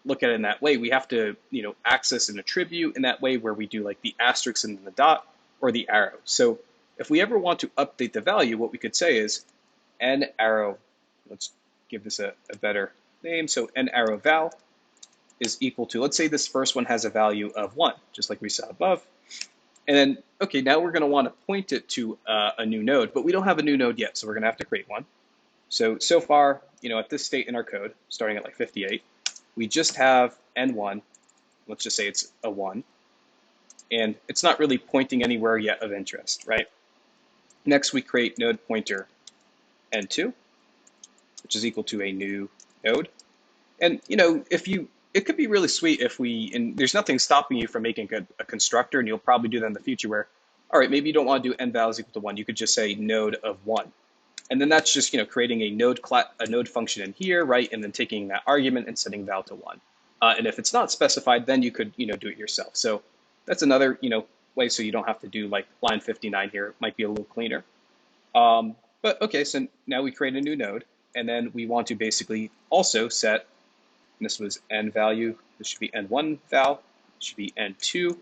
look at it in that way. We have to, access an attribute in that way, where we do like the asterisk and the dot, or the arrow. So if we ever want to update the value, what we could say is n arrow, let's give this a better name. So n arrow val is equal to, let's say this first one has a value of 1, just like we saw above. And then, okay, now we're going to want to point it to a new node, but we don't have a new node yet, so we're going to have to create one. So far, at this state in our code, starting at like 58, we just have n1. Let's just say it's a 1. And it's not really pointing anywhere yet of interest, right? Next, we create node pointer n2, which is equal to a new node. And, it could be really sweet if and there's nothing stopping you from making a constructor, and you'll probably do that in the future where, all right, maybe you don't want to do n val is equal to 1. You could just say node of 1. And then that's just, creating a node function in here, right? And then taking that argument and setting val to 1. And if it's not specified, then you could, do it yourself. So that's another, way, so you don't have to do like line 59 here. It might be a little cleaner. But okay, so now we create a new node, and then we want to basically also set, and this was n value, this should be n1 val, this should be n2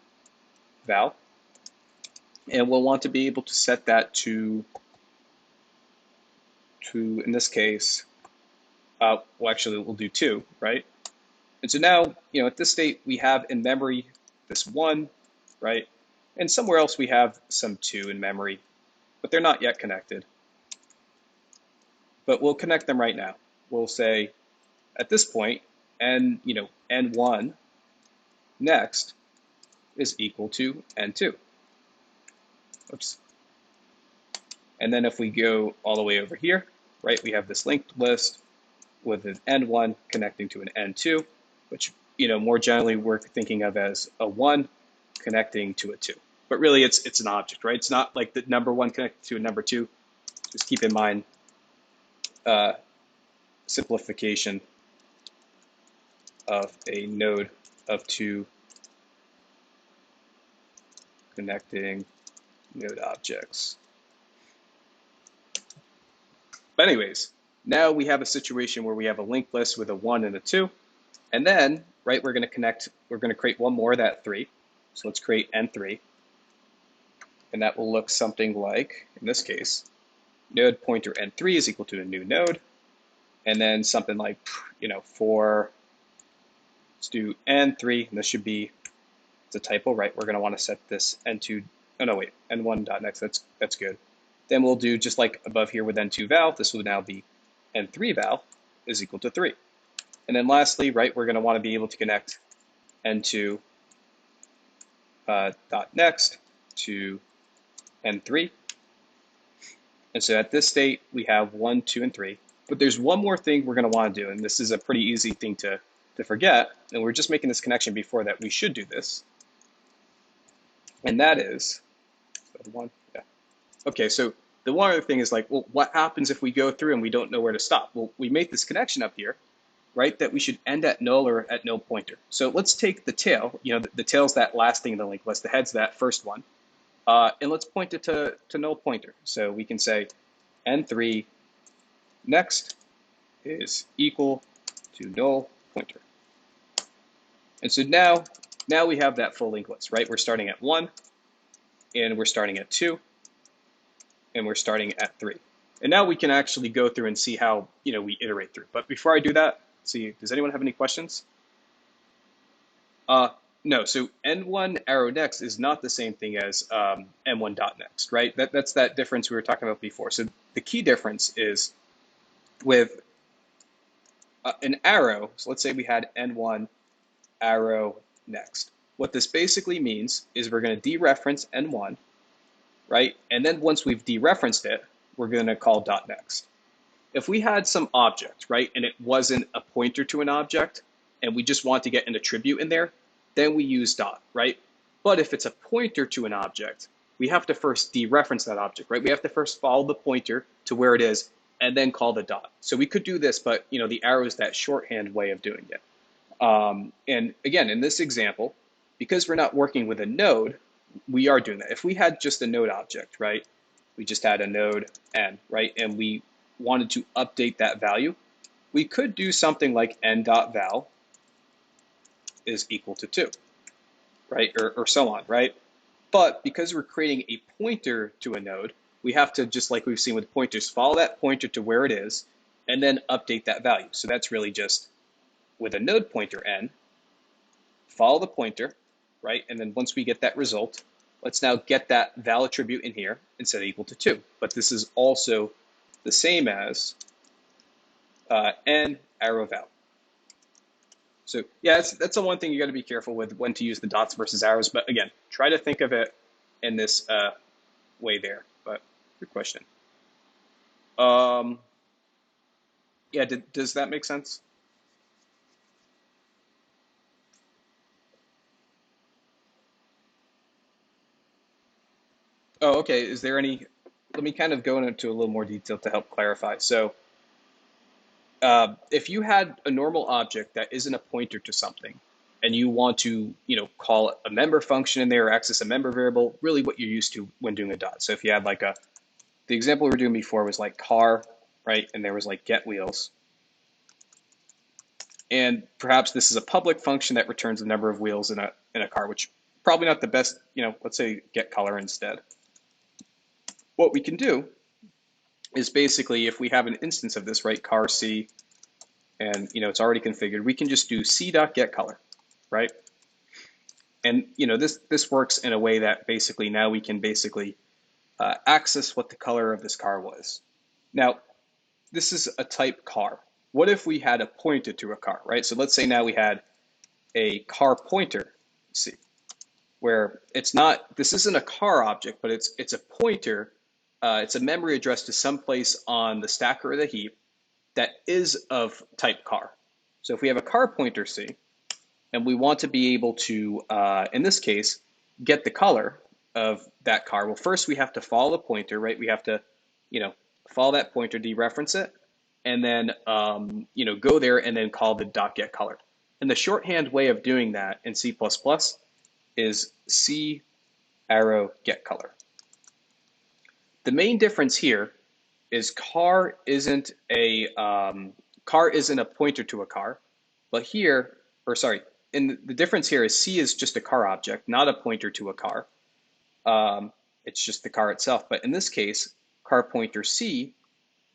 val, and we'll want to be able to set that to in this case, well, actually we'll do 2, right? And so now, at this state, we have in memory this 1, right? And somewhere else we have some 2 in memory, but they're not yet connected. But we'll connect them right now. We'll say at this point, n1 next is equal to n2. Oops. And then if we go all the way over here, right, we have this linked list with an n1 connecting to an n2, which, more generally we're thinking of as a 1 connecting to a 2. But really it's an object, right? It's not like the number 1 connected to a number 2. Just keep in mind simplification of a node of 2 connecting node objects. But anyways, now we have a situation where we have a linked list with a 1 and a 2. And then, right, we're going to create one more, that 3. So let's create n3. And that will look something like, in this case, node pointer n3 is equal to a new node. And then something like, for, let's do n3, and this should be, it's a typo, right? We're going to want to set this n2, oh no, wait, n1.next, that's good. Then we'll do just like above here with n2 val, this will now be n3 val is equal to 3. And then lastly, right, we're going to want to be able to connect n2 dot next to n3. And so at this state, we have 1, 2, and 3. But there's one more thing we're going to want to do, and this is a pretty easy thing to forget, and we're just making this connection before that we should do this. And that is, okay, so the one other thing is like, well, what happens if we go through and we don't know where to stop? Well, we make this connection up here, right, that we should end at null or at no pointer. So let's take the tail, the tail's that last thing in the linked list, the head's that first one, and let's point it to null pointer. So we can say n3 next is equal to null pointer. And so now we have that full linked list, right? We're starting at 1, and we're starting at 2, and we're starting at 3. And now we can actually go through and see how, we iterate through. But before I do that, see, does anyone have any questions? No, so n1 arrow next is not the same thing as n1 dot next, right? That's that difference we were talking about before. So the key difference is with an arrow, so let's say we had n1 arrow next. What this basically means is we're going to dereference n1, right? And then once we've dereferenced it, we're going to call dot next. If we had some object, right, and it wasn't a pointer to an object, and we just want to get an attribute in there, then we use dot, right? But if it's a pointer to an object, we have to first dereference that object, right? We have to first follow the pointer to where it is and then call the dot. So we could do this, but the arrow is that shorthand way of doing it. And again, in this example, because we're not working with a node, we are doing that. If we had just a node object, right? We just had a node n, right? And we wanted to update that value, we could do something like n.val is equal to 2, right? Or so on, right? But because we're creating a pointer to a node, we have to, just like we've seen with pointers, follow that pointer to where it is and then update that value. So that's really just with a node pointer n, follow the pointer, right? And then once we get that result, let's now get that val attribute in here and set it equal to 2. But this is also the same as n arrow val. So yeah, that's the one thing you got to be careful with when to use the dots versus arrows. But again, try to think of it in this way there. But good question. Yeah, does that make sense? Oh, okay. Is there any? Let me kind of go into a little more detail to help clarify. So if you had a normal object that isn't a pointer to something, and you want to, call a member function in there or access a member variable, really what you're used to when doing a dot. So if you had like a the example we were doing before was like car, right? And there was like get wheels. And perhaps this is a public function that returns the number of wheels in a car, which probably not the best, let's say get color instead. What we can do is basically if we have an instance of this, right, car C, and it's already configured, we can just do c.getColor, right? And this works in a way that basically now we can basically access what the color of this car was. Now, this is a type car. What if we had a pointer to a car, right? So let's say now we had a car pointer, C, where it's not, this isn't a car object, but it's a pointer, it's a memory address to some place on the stack or the heap that is of type car. So if we have a car pointer C, and we want to be able to, in this case, get the color of that car, well, first we have to follow the pointer, right? We have to, follow that pointer, dereference it, and then, go there and then call the .get color. And the shorthand way of doing that in C++ is C arrow get color. The main difference here is car isn't a pointer to a car, but here, or sorry, and the difference here is C is just a car object, not a pointer to a car. It's just the car itself. But in this case, car pointer C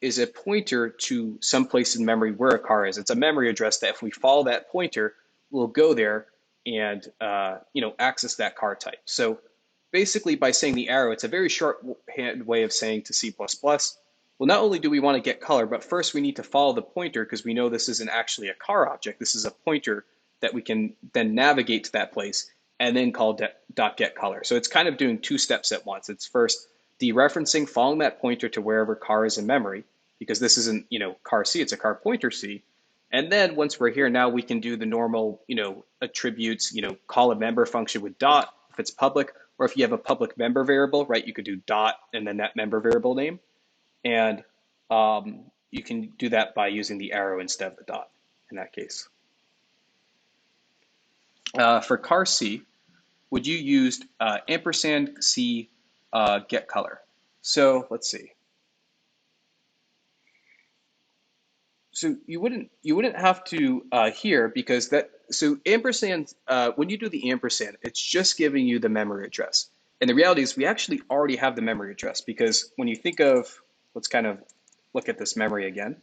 is a pointer to some place in memory where a car is. It's a memory address that if we follow that pointer, we'll go there and access that car type. So basically by saying the arrow, it's a very shorthand way of saying to C++, well, not only do we want to get color, but first we need to follow the pointer because we know this isn't actually a car object. This is a pointer that we can then navigate to that place and then call .get color. So it's kind of doing two steps at once. It's first dereferencing, following that pointer to wherever car is in memory, because this isn't, car C, it's a car pointer C. And then once we're here, now we can do the normal, attributes, call a member function with dot if it's public, or if you have a public member variable, right, you could do dot and then that member variable name. And you can do that by using the arrow instead of the dot in that case. For car C, would you use ampersand C get color? So let's see. So you wouldn't have to here because so ampersand, when you do the ampersand, it's just giving you the memory address. And the reality is we actually already have the memory address because when you think of, let's kind of look at this memory again.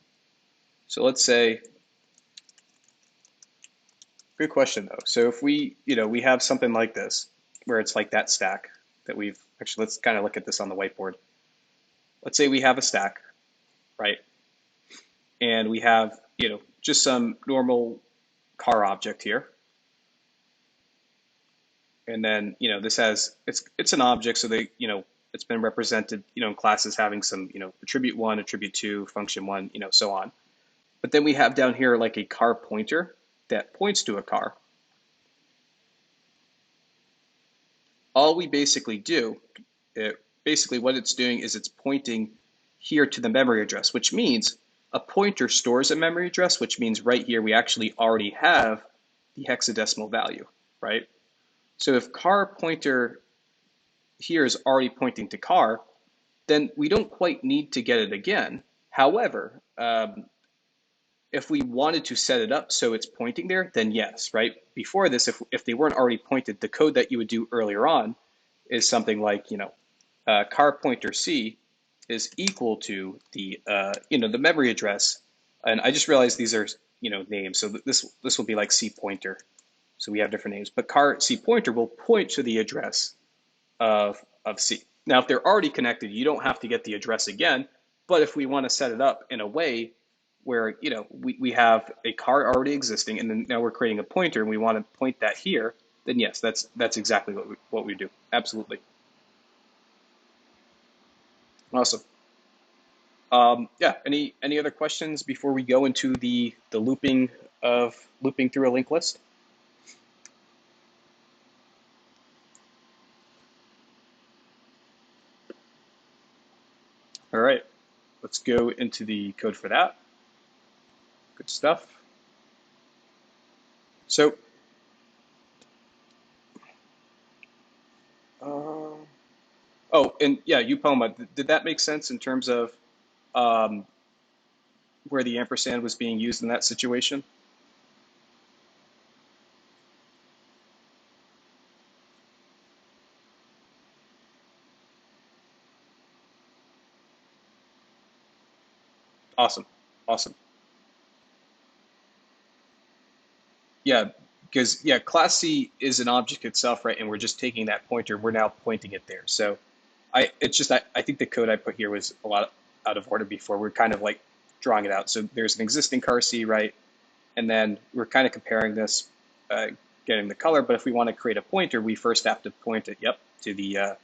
So let's say, good question though. So if we have something like this where it's like that stack that actually, let's kind of look at this on the whiteboard. Let's say we have a stack, right? And we have, just some normal car object here. And then, this has, it's an object, so it's been represented, in classes having some, attribute 1, attribute 2, function 1, so on. But then we have down here like a car pointer that points to a car. All we basically do, basically what it's doing is it's pointing here to the memory address, which means a pointer stores a memory address, which means right here we actually already have the hexadecimal value, right? So if car pointer here is already pointing to car, then we don't quite need to get it again. However, if we wanted to set it up so it's pointing there, then yes, right? Before this, if they weren't already pointed, the code that you would do earlier on is something like, car pointer C is equal to the, the memory address. And I just realized these are, names. So this will be like C pointer. So we have different names, but car C pointer will point to the address of C. Now, if they're already connected, you don't have to get the address again. But if we want to set it up in a way where, we have a car already existing and then now we're creating a pointer and we want to point that here, then yes, that's exactly what we do. Absolutely. Awesome. Yeah, any other questions before we go into the looping through a linked list? All right, let's go into the code for that. Good stuff. So, Oh, and yeah, Upoma, did that make sense in terms of um, where the ampersand was being used in that situation? Awesome. Awesome. Yeah, because yeah, class C is an object itself, right? And we're just taking that pointer, we're now pointing it there. So I think the code I put here was a lot out of order before. We're kind of like drawing it out. So there's an existing car C, right? And then we're kind of comparing this, uh, getting the color. But if we want to create a pointer, we first have to point it, yep, to the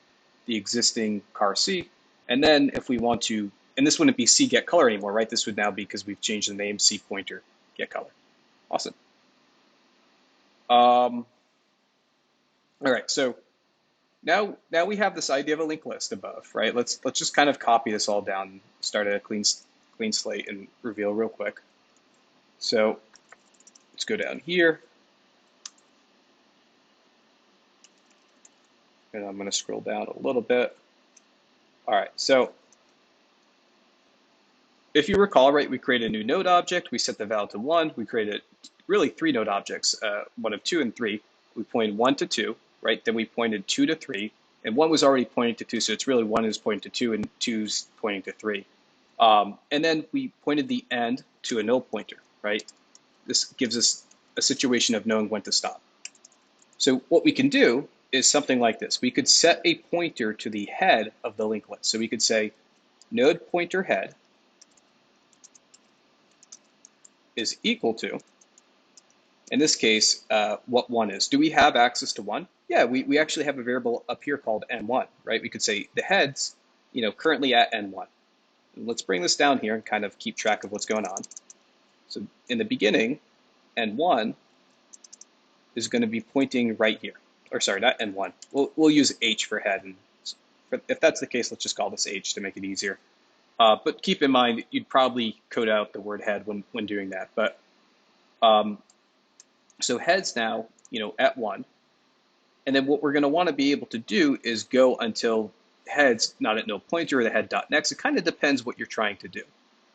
existing car C. And then if we want to, and this wouldn't be C get color anymore, right? This would now be, because we've changed the name, C pointer get color. Awesome. Um, all right, so now we have this idea of a linked list above, right? Let's just kind of copy this all down, start at a clean slate and reveal real quick. So let's go down here, and I'm going to scroll down a little bit. All right, so if you recall, right, we created a new node object, we set the val to 1, we created really 3 node objects, one of 2 and 3. We pointed 1 to 2, right? Then we pointed 2 to 3, and 1 was already pointing to 2, so it's really 1 is pointing to 2 and 2's pointing to 3. And then we pointed the end to a null pointer, right? This gives us a situation of knowing when to stop. So what we can do is something like this. We could set a pointer to the head of the linked list. So we could say node pointer head is equal to, in this case, what 1 is. Do we have access to 1? Yeah, we actually have a variable up here called n1, right? We could say the head's currently at n1. And let's bring this down here and kind of keep track of what's going on. So in the beginning, n1 is going to be pointing right here. Or sorry, not n1. We'll use h for head. And if that's the case, let's just call this h to make it easier. But keep in mind, you'd probably code out the word head when doing that. But so head's now, at 1. And then what we're going to want to be able to do is go until head's not at no pointer or the head dot next. It kind of depends what you're trying to do.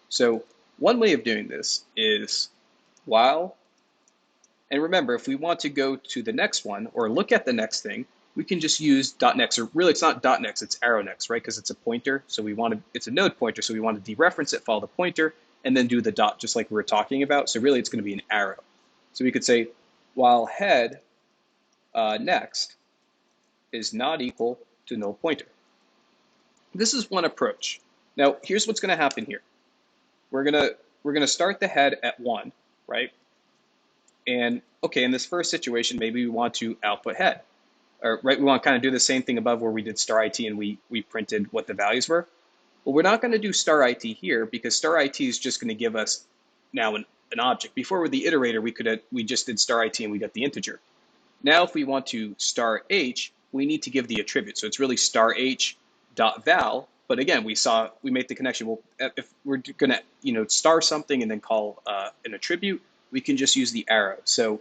So one way of doing this is while, and remember, if we want to go to the next one or look at the next thing, we can just use dot next, or really it's not dot next, it's arrow next, right? Because it's a pointer. So it's a node pointer. So we want to dereference it, follow the pointer, and then do the dot just like we were talking about. So really it's going to be an arrow. So we could say while head next is not equal to null pointer. This is one approach. Now, here's what's going to happen here. We're gonna start the head at 1, right? And okay, in this first situation, maybe we want to output head, or right, we want to kind of do the same thing above where we did star IT and we printed what the values were. Well, we're not going to do star IT here because star IT is just going to give us now an object. Before with the iterator, we just did star IT and we got the integer. Now, if we want to star h, we need to give the attribute. So it's really star h dot val. But again, we made the connection. Well, if we're going to star something and then call an attribute, we can just use the arrow. So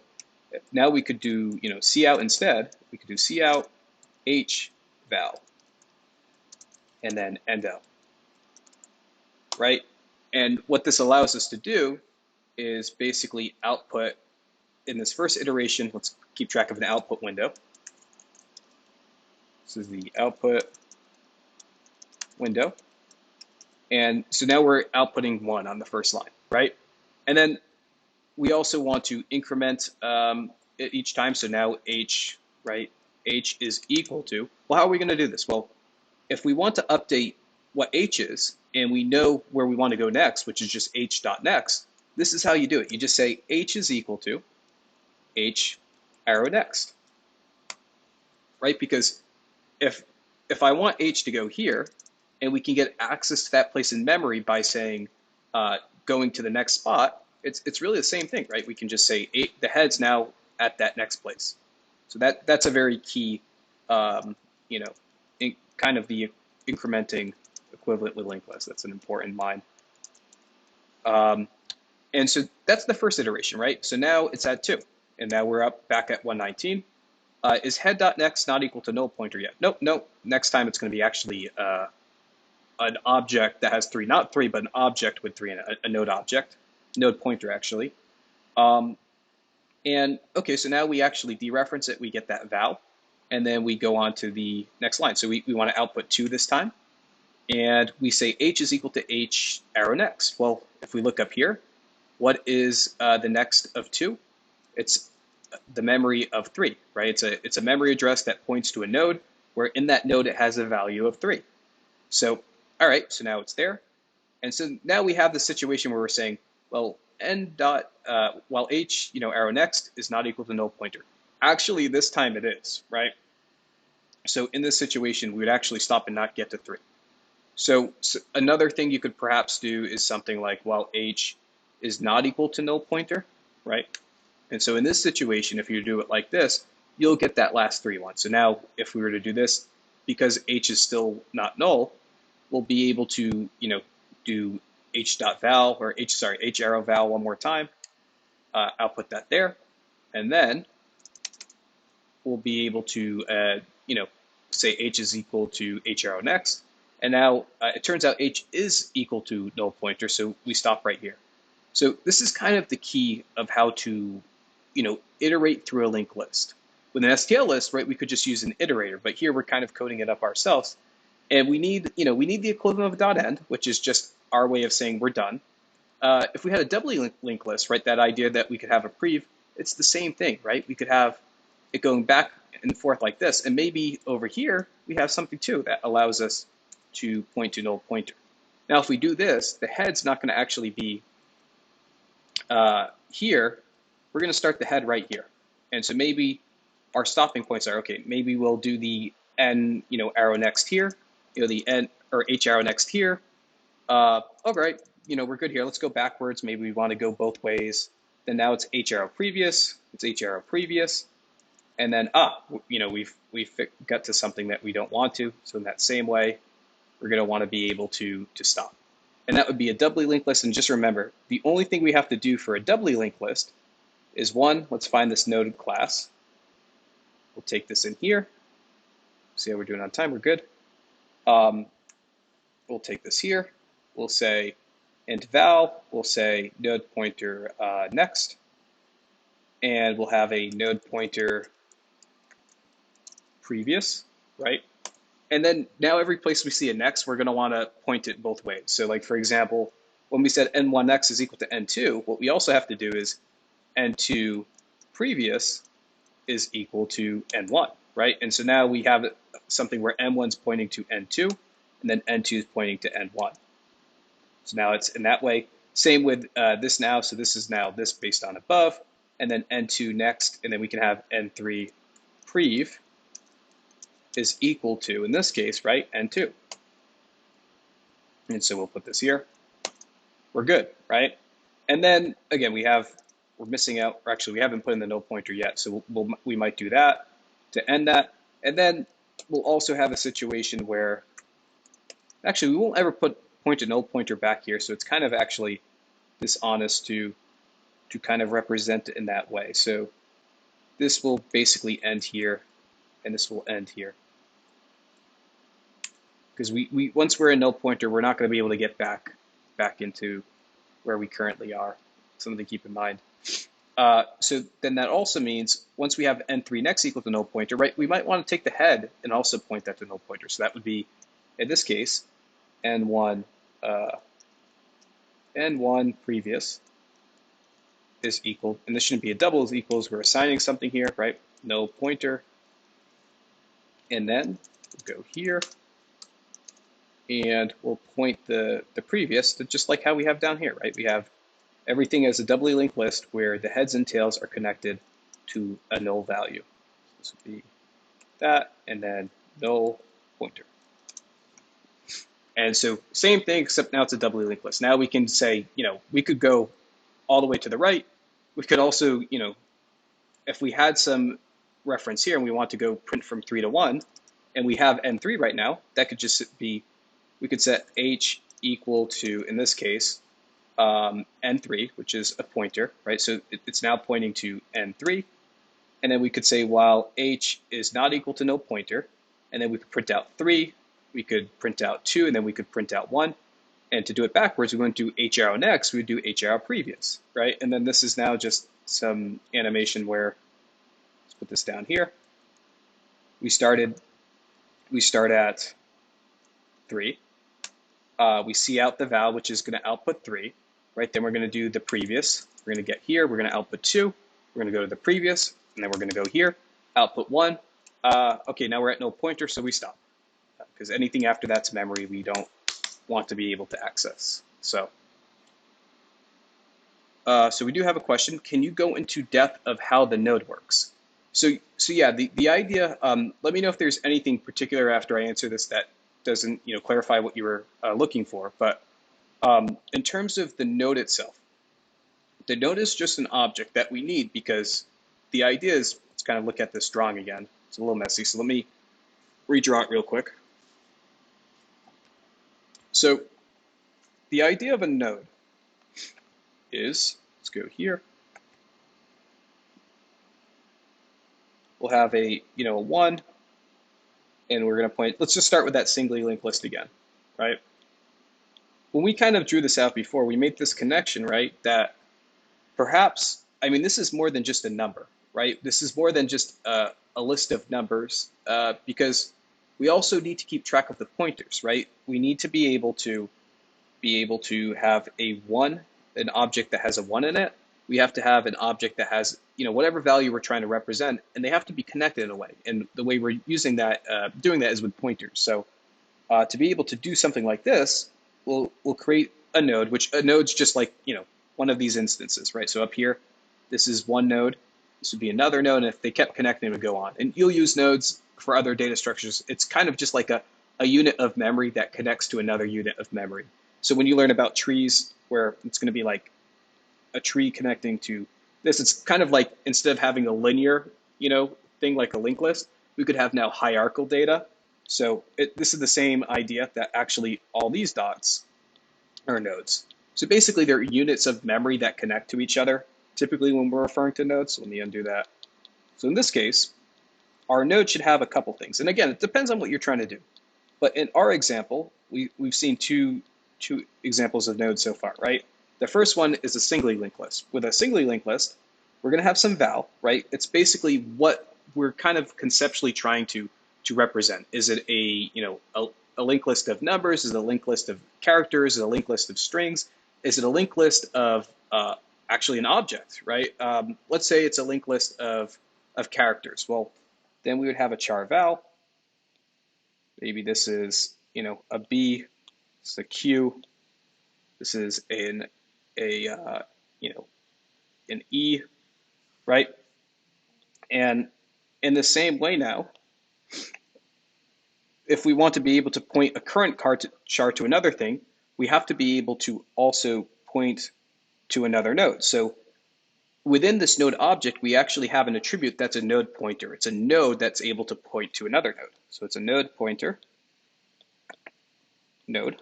now we could do cout instead. We could do cout h val and then end out, right? And what this allows us to do is basically output in this first iteration. Let's keep track of an output window. This is the output window. And so now we're outputting 1 on the first line, right? And then we also want to increment it each time. So now h, right? H is equal to, well, how are we going to do this? Well, if we want to update what h is, and we know where we want to go next, which is just h dot next, this is how you do it. You just say h is equal to h arrow next, right? Because if I want h to go here, and we can get access to that place in memory by saying going to the next spot, it's really the same thing, right? We can just say the head's now at that next place. So that's a very key, kind of the incrementing equivalent with linked list. That's an important line. And so that's the first iteration, right? So now it's at 2, and now we're up back at 119. Is head.next not equal to null pointer yet? Nope, nope. Next time it's going to be actually an object that has three, not three, but an object with three in it, a node object, node pointer actually. Um, and okay, so now we actually dereference it, we get that val, and then we go on to the next line. So we want to output 2 this time, and we say h is equal to h arrow next. Well, if we look up here, what is the next of 2? It's the memory of 3, right? It's a memory address that points to a node, where in that node it has a value of 3. So, all right, so now it's there. And so now we have the situation where we're saying, well, n dot, while h, arrow next is not equal to null pointer. Actually, this time it is, right? So in this situation, we would actually stop and not get to 3. So another thing you could perhaps do is something like, while h is not equal to null pointer, right? And so in this situation, if you do it like this, you'll get that last 3 ones. So now if we were to do this, because h is still not null, we'll be able to, do h.val or h arrow val one more time, output that there, and then we'll be able to, say h is equal to h arrow next, and now it turns out h is equal to null pointer, so we stop right here. So this is kind of the key of how to, iterate through a linked list. With an STL list, right, we could just use an iterator, but here we're kind of coding it up ourselves. And we need the equivalent of a .end, which is just our way of saying we're done. If we had a doubly linked list, right, that idea that we could have a prev, it's the same thing, right? We could have it going back and forth like this, and maybe over here we have something too that allows us to point to null pointer. Now, if we do this, the head's not going to actually be here. We're going to start the head right here, and so maybe our stopping points are okay. Maybe we'll do the n, arrow next here, the n or h arrow next here. All right, we're good here. Let's go backwards. Maybe we want to go both ways. Then now it's h arrow previous. It's h arrow previous, and then we've got to something that we don't want to. So in that same way, we're going to want to be able to stop. And that would be a doubly linked list. And just remember, the only thing we have to do for a doubly linked list is one. Let's find this node class. We'll take this in here. See how we're doing on time. We're good. We'll take this here. We'll say int val. We'll say node pointer next. And we'll have a node pointer previous, right? And then now every place we see a next, we're going to want to point it both ways. So like, for example, when we said n1 next is equal to n2, what we also have to do is n2 previous is equal to n1, right? And so now we have something where n1's pointing to n2, and then n2 is pointing to n1. So now it's in that way. Same with this now. So this is now this based on above, and then n2 next, and then we can have n3 prev is equal to, in this case, right, n2. And so we'll put this here. We're good, right? And then again, we're missing out, or actually we haven't put in the null pointer yet, so we might do that to end that. And then we'll also have a situation where, actually we won't ever point a null pointer back here, so it's kind of actually dishonest to kind of represent it in that way. So this will basically end here, and this will end here. Because we once we're in null pointer, we're not going to be able to get back into where we currently are. Something to keep in mind. So then that also means once we have n3 next equal to null pointer, right, we might want to take the head and also point that to null pointer. So that would be, in this case, n1 previous is equal, and this shouldn't be a double, is equals, we're assigning something here, right, null pointer, and then we'll go here, and we'll point the previous to just like how we have down here, right? We have everything as a doubly linked list where the heads and tails are connected to a null value. This would be that, and then null pointer. And so same thing, except now it's a doubly linked list. Now we can say, we could go all the way to the right. We could also, if we had some reference here and we want to go print from 3 to 1, and we have n3 right now, that could just be, we could set h equal to, in this case, n3, which is a pointer, right? So it's now pointing to n3. And then we could say while h is not equal to no pointer, and then we could print out 3, we could print out 2, and then we could print out 1. And to do it backwards, we wouldn't do h arrow next, we would do h arrow previous, right? And then this is now just some animation where, let's put this down here. We start at 3. We see out the val, which is going to output 3, right? Then we're going to do the previous. We're going to get here, we're going to output 2. We're going to go to the previous, and then we're going to go here, output 1. Okay, now we're at no pointer, so we stop. Because anything after that's memory we don't want to be able to access. So we do have a question. Can you go into depth of how the node works? So yeah, the idea, let me know if there's anything particular after I answer this that doesn't clarify what you were looking for. But in terms of the node itself, the node is just an object that we need because the idea is, let's kind of look at this drawing again. It's a little messy, so let me redraw it real quick. So the idea of a node is, let's go here. We'll have a 1, and we're going to point, let's just start with that singly linked list again, right? When we kind of drew this out before, we made this connection, right, that perhaps, I mean, this is more than just a number, right? This is more than just a list of numbers because we also need to keep track of the pointers, right? We need to be able to have a 1, an object that has a 1 in it. We have to have an object that has, whatever value we're trying to represent, and they have to be connected in a way. And the way we're using that, doing that is with pointers. So to be able to do something like this, we'll create a node, which a node's just like, one of these instances, right? So up here, this is one node. This would be another node, and if they kept connecting, it would go on. And you'll use nodes for other data structures. It's kind of just like a unit of memory that connects to another unit of memory. So when you learn about trees, where it's going to be like a tree connecting to this, it's kind of like, instead of having a linear, thing like a linked list, we could have now hierarchical data. So this is the same idea, that actually all these dots are nodes. So basically they're units of memory that connect to each other, typically when we're referring to nodes. So let me undo that. So in this case, our node should have a couple things. And again, it depends on what you're trying to do. But in our example, we've seen two examples of nodes so far, right? The first one is a singly linked list. With a singly linked list, we're going to have some val, right? It's basically what we're kind of conceptually trying to represent. Is it a linked list of numbers? Is it a linked list of characters? Is it a linked list of strings? Is it a linked list of actually an object, right? Let's say it's a linked list of characters. Well, then we would have a char val. Maybe this is a B, this is a Q, this is an E, right? And in the same way now, if we want to be able to point a current char to another thing, we have to be able to also point to another node. So within this node object, we actually have an attribute that's a node pointer. It's a node that's able to point to another node. So it's a node pointer, node.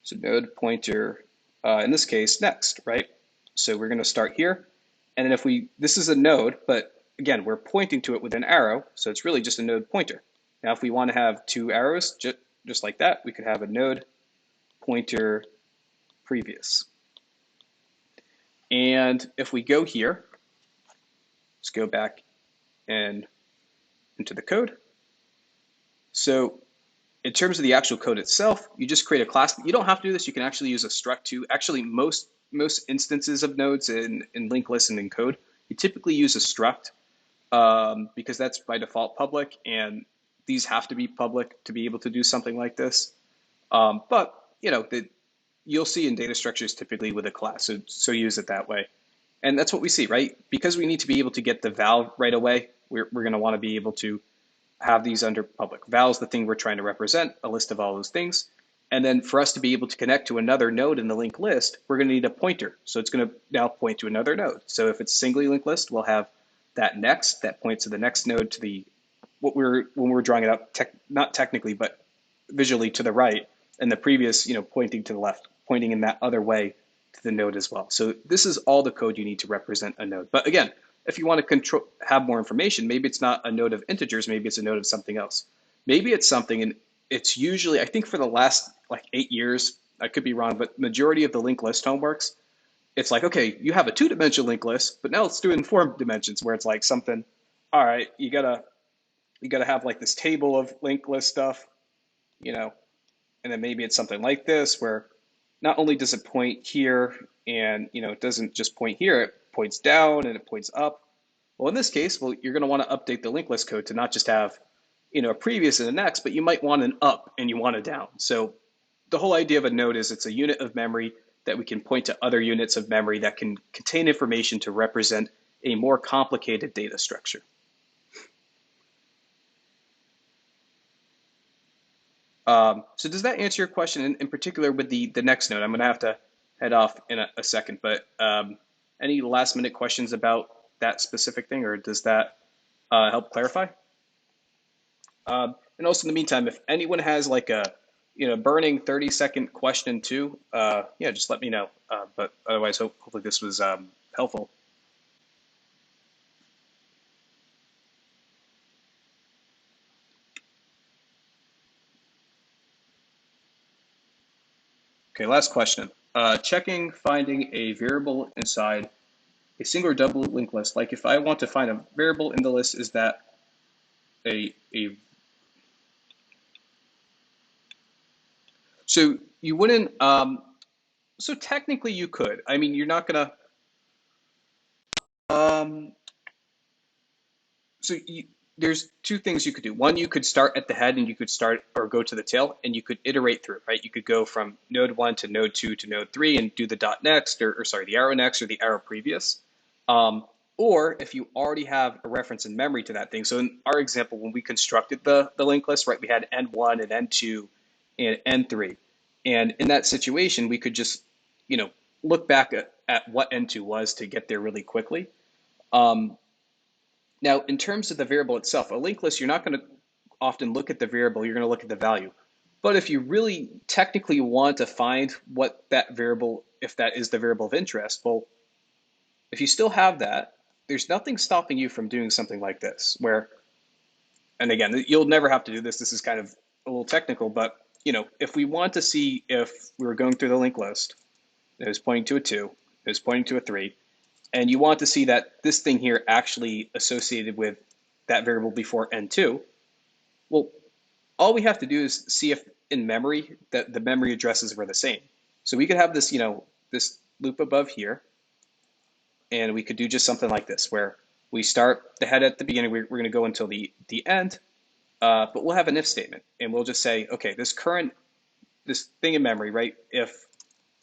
So node pointer, in this case, next, right? So we're going to start here. And then if this is a node, but again, we're pointing to it with an arrow. So it's really just a node pointer. Now, if we want to have 2 arrows, just like that, we could have a node pointer previous. And if we go here, let's go back and into the code. So in terms of the actual code itself, you just create a class. You don't have to do this. You can actually use a struct too. Actually, most instances of nodes in linked lists and in code, you typically use a struct because that's by default public, and these have to be public to be able to do something like this. But you'll see in data structures typically with a class, so use it that way. And that's what we see, right? Because we need to be able to get the val right away, we're going to want to be able to have these under public. Val is the thing we're trying to represent, a list of all those things. And then for us to be able to connect to another node in the linked list, we're going to need a pointer. So it's going to now point to another node. So if it's a singly linked list, we'll have that next, that points to the next node, to the when we're drawing it up, not technically, but visually to the right, and the previous, pointing to the left, pointing in that other way to the node as well. So this is all the code you need to represent a node. But again, if you want to control, have more information, maybe it's not a node of integers, maybe it's a node of something else. Maybe it's something, and it's usually, I think for the last like 8 years, I could be wrong, but majority of the linked list homeworks, it's like, okay, you have a two-dimensional linked list, but now let's do it in 4 dimensions where it's like something, all right, you gotta have like this table of linked list stuff, you know, and then maybe it's something like this where not only does it point here and it doesn't just point here, it points down and it points up. Well, in this case, well, you're going to want to update the linked list code to not just have a previous and a next, but you might want an up and you want a down. So the whole idea of a node is it's a unit of memory that we can point to other units of memory that can contain information to represent a more complicated data structure. So does that answer your question in particular with the next node? I'm going to have to head off in a second, but any last minute questions about that specific thing, or does that help clarify? And also in the meantime, if anyone has like a burning 30-second question too, yeah, just let me know. But otherwise, hopefully this was helpful. Okay, last question. Checking finding a variable inside a single or double linked list. Like if I want to find a variable in the list, is that a so you wouldn't so technically you could. I mean, you're not gonna um so you, there's two things you could do. One, you could start at the head and you could start or go to the tail and you could iterate through, right? You could go from node 1 to node 2 to node 3 and do the dot next or sorry, the arrow next or the arrow previous. Um, or if you already have a reference in memory to that thing. So in our example, when we constructed the linked list, right, we had N1 and N2 and N3. And in that situation, we could just, look back at what N2 was to get there really quickly. Um, Now, in terms of the variable itself, a linked list, you're not going to often look at the variable, you're going to look at the value. But if you really technically want to find what that variable, if that is the variable of interest, well, if you still have that, there's nothing stopping you from doing something like this, where, and again, you'll never have to do this. This is kind of a little technical, but if we want to see if we were going through the linked list, it was pointing to a 2, it was pointing to a 3, and you want to see that this thing here actually associated with that variable before N2, well, all we have to do is see if in memory that the memory addresses were the same. So we could have this, this loop above here, and we could do just something like this, where we start the head at the beginning, we're going to go until the end, but we'll have an if statement, and we'll just say, okay, this thing in memory, right? If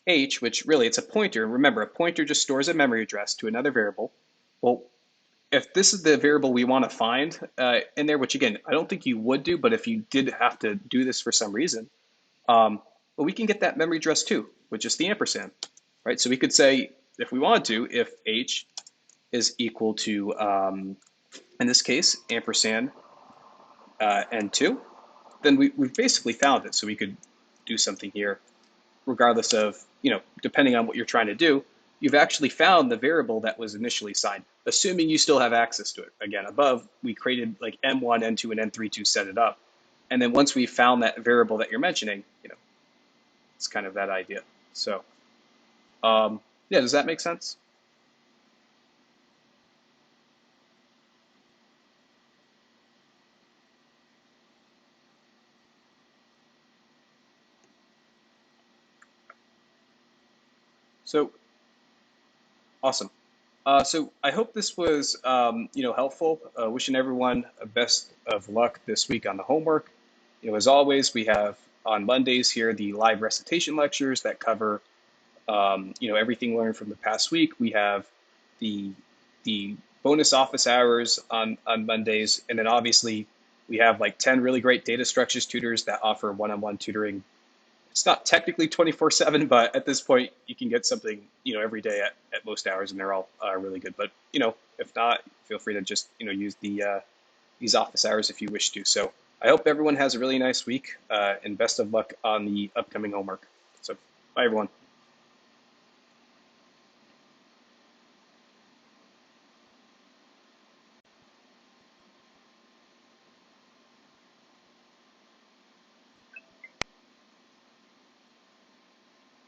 h, which really it's a pointer, remember a pointer just stores a memory address to another variable. Well, if this is the variable we want to find in there, which again, I don't think you would do, but if you did have to do this for some reason, well, we can get that memory address too, with just the ampersand, right? So we could say, if we wanted to, if h is equal to, in this case, ampersand n2, then we've basically found it. So we could do something here, regardless of, depending on what you're trying to do, you've actually found the variable that was initially assigned, assuming you still have access to it. Again, above, we created like M1, N2, and N3 to set it up. And then once we found that variable that you're mentioning, it's kind of that idea. So, yeah, does that make sense? So, awesome. So I hope this was, helpful. Wishing everyone the best of luck this week on the homework. As always, we have on Mondays here the live recitation lectures that cover, everything learned from the past week. We have the bonus office hours on Mondays, and then obviously we have like 10 really great data structures tutors that offer one-on-one tutoring. It's not technically 24/7, but at this point you can get something, every day at most hours, and they're all really good. But if not, feel free to just use these office hours if you wish to. So I hope everyone has a really nice week, and best of luck on the upcoming homework. So bye everyone.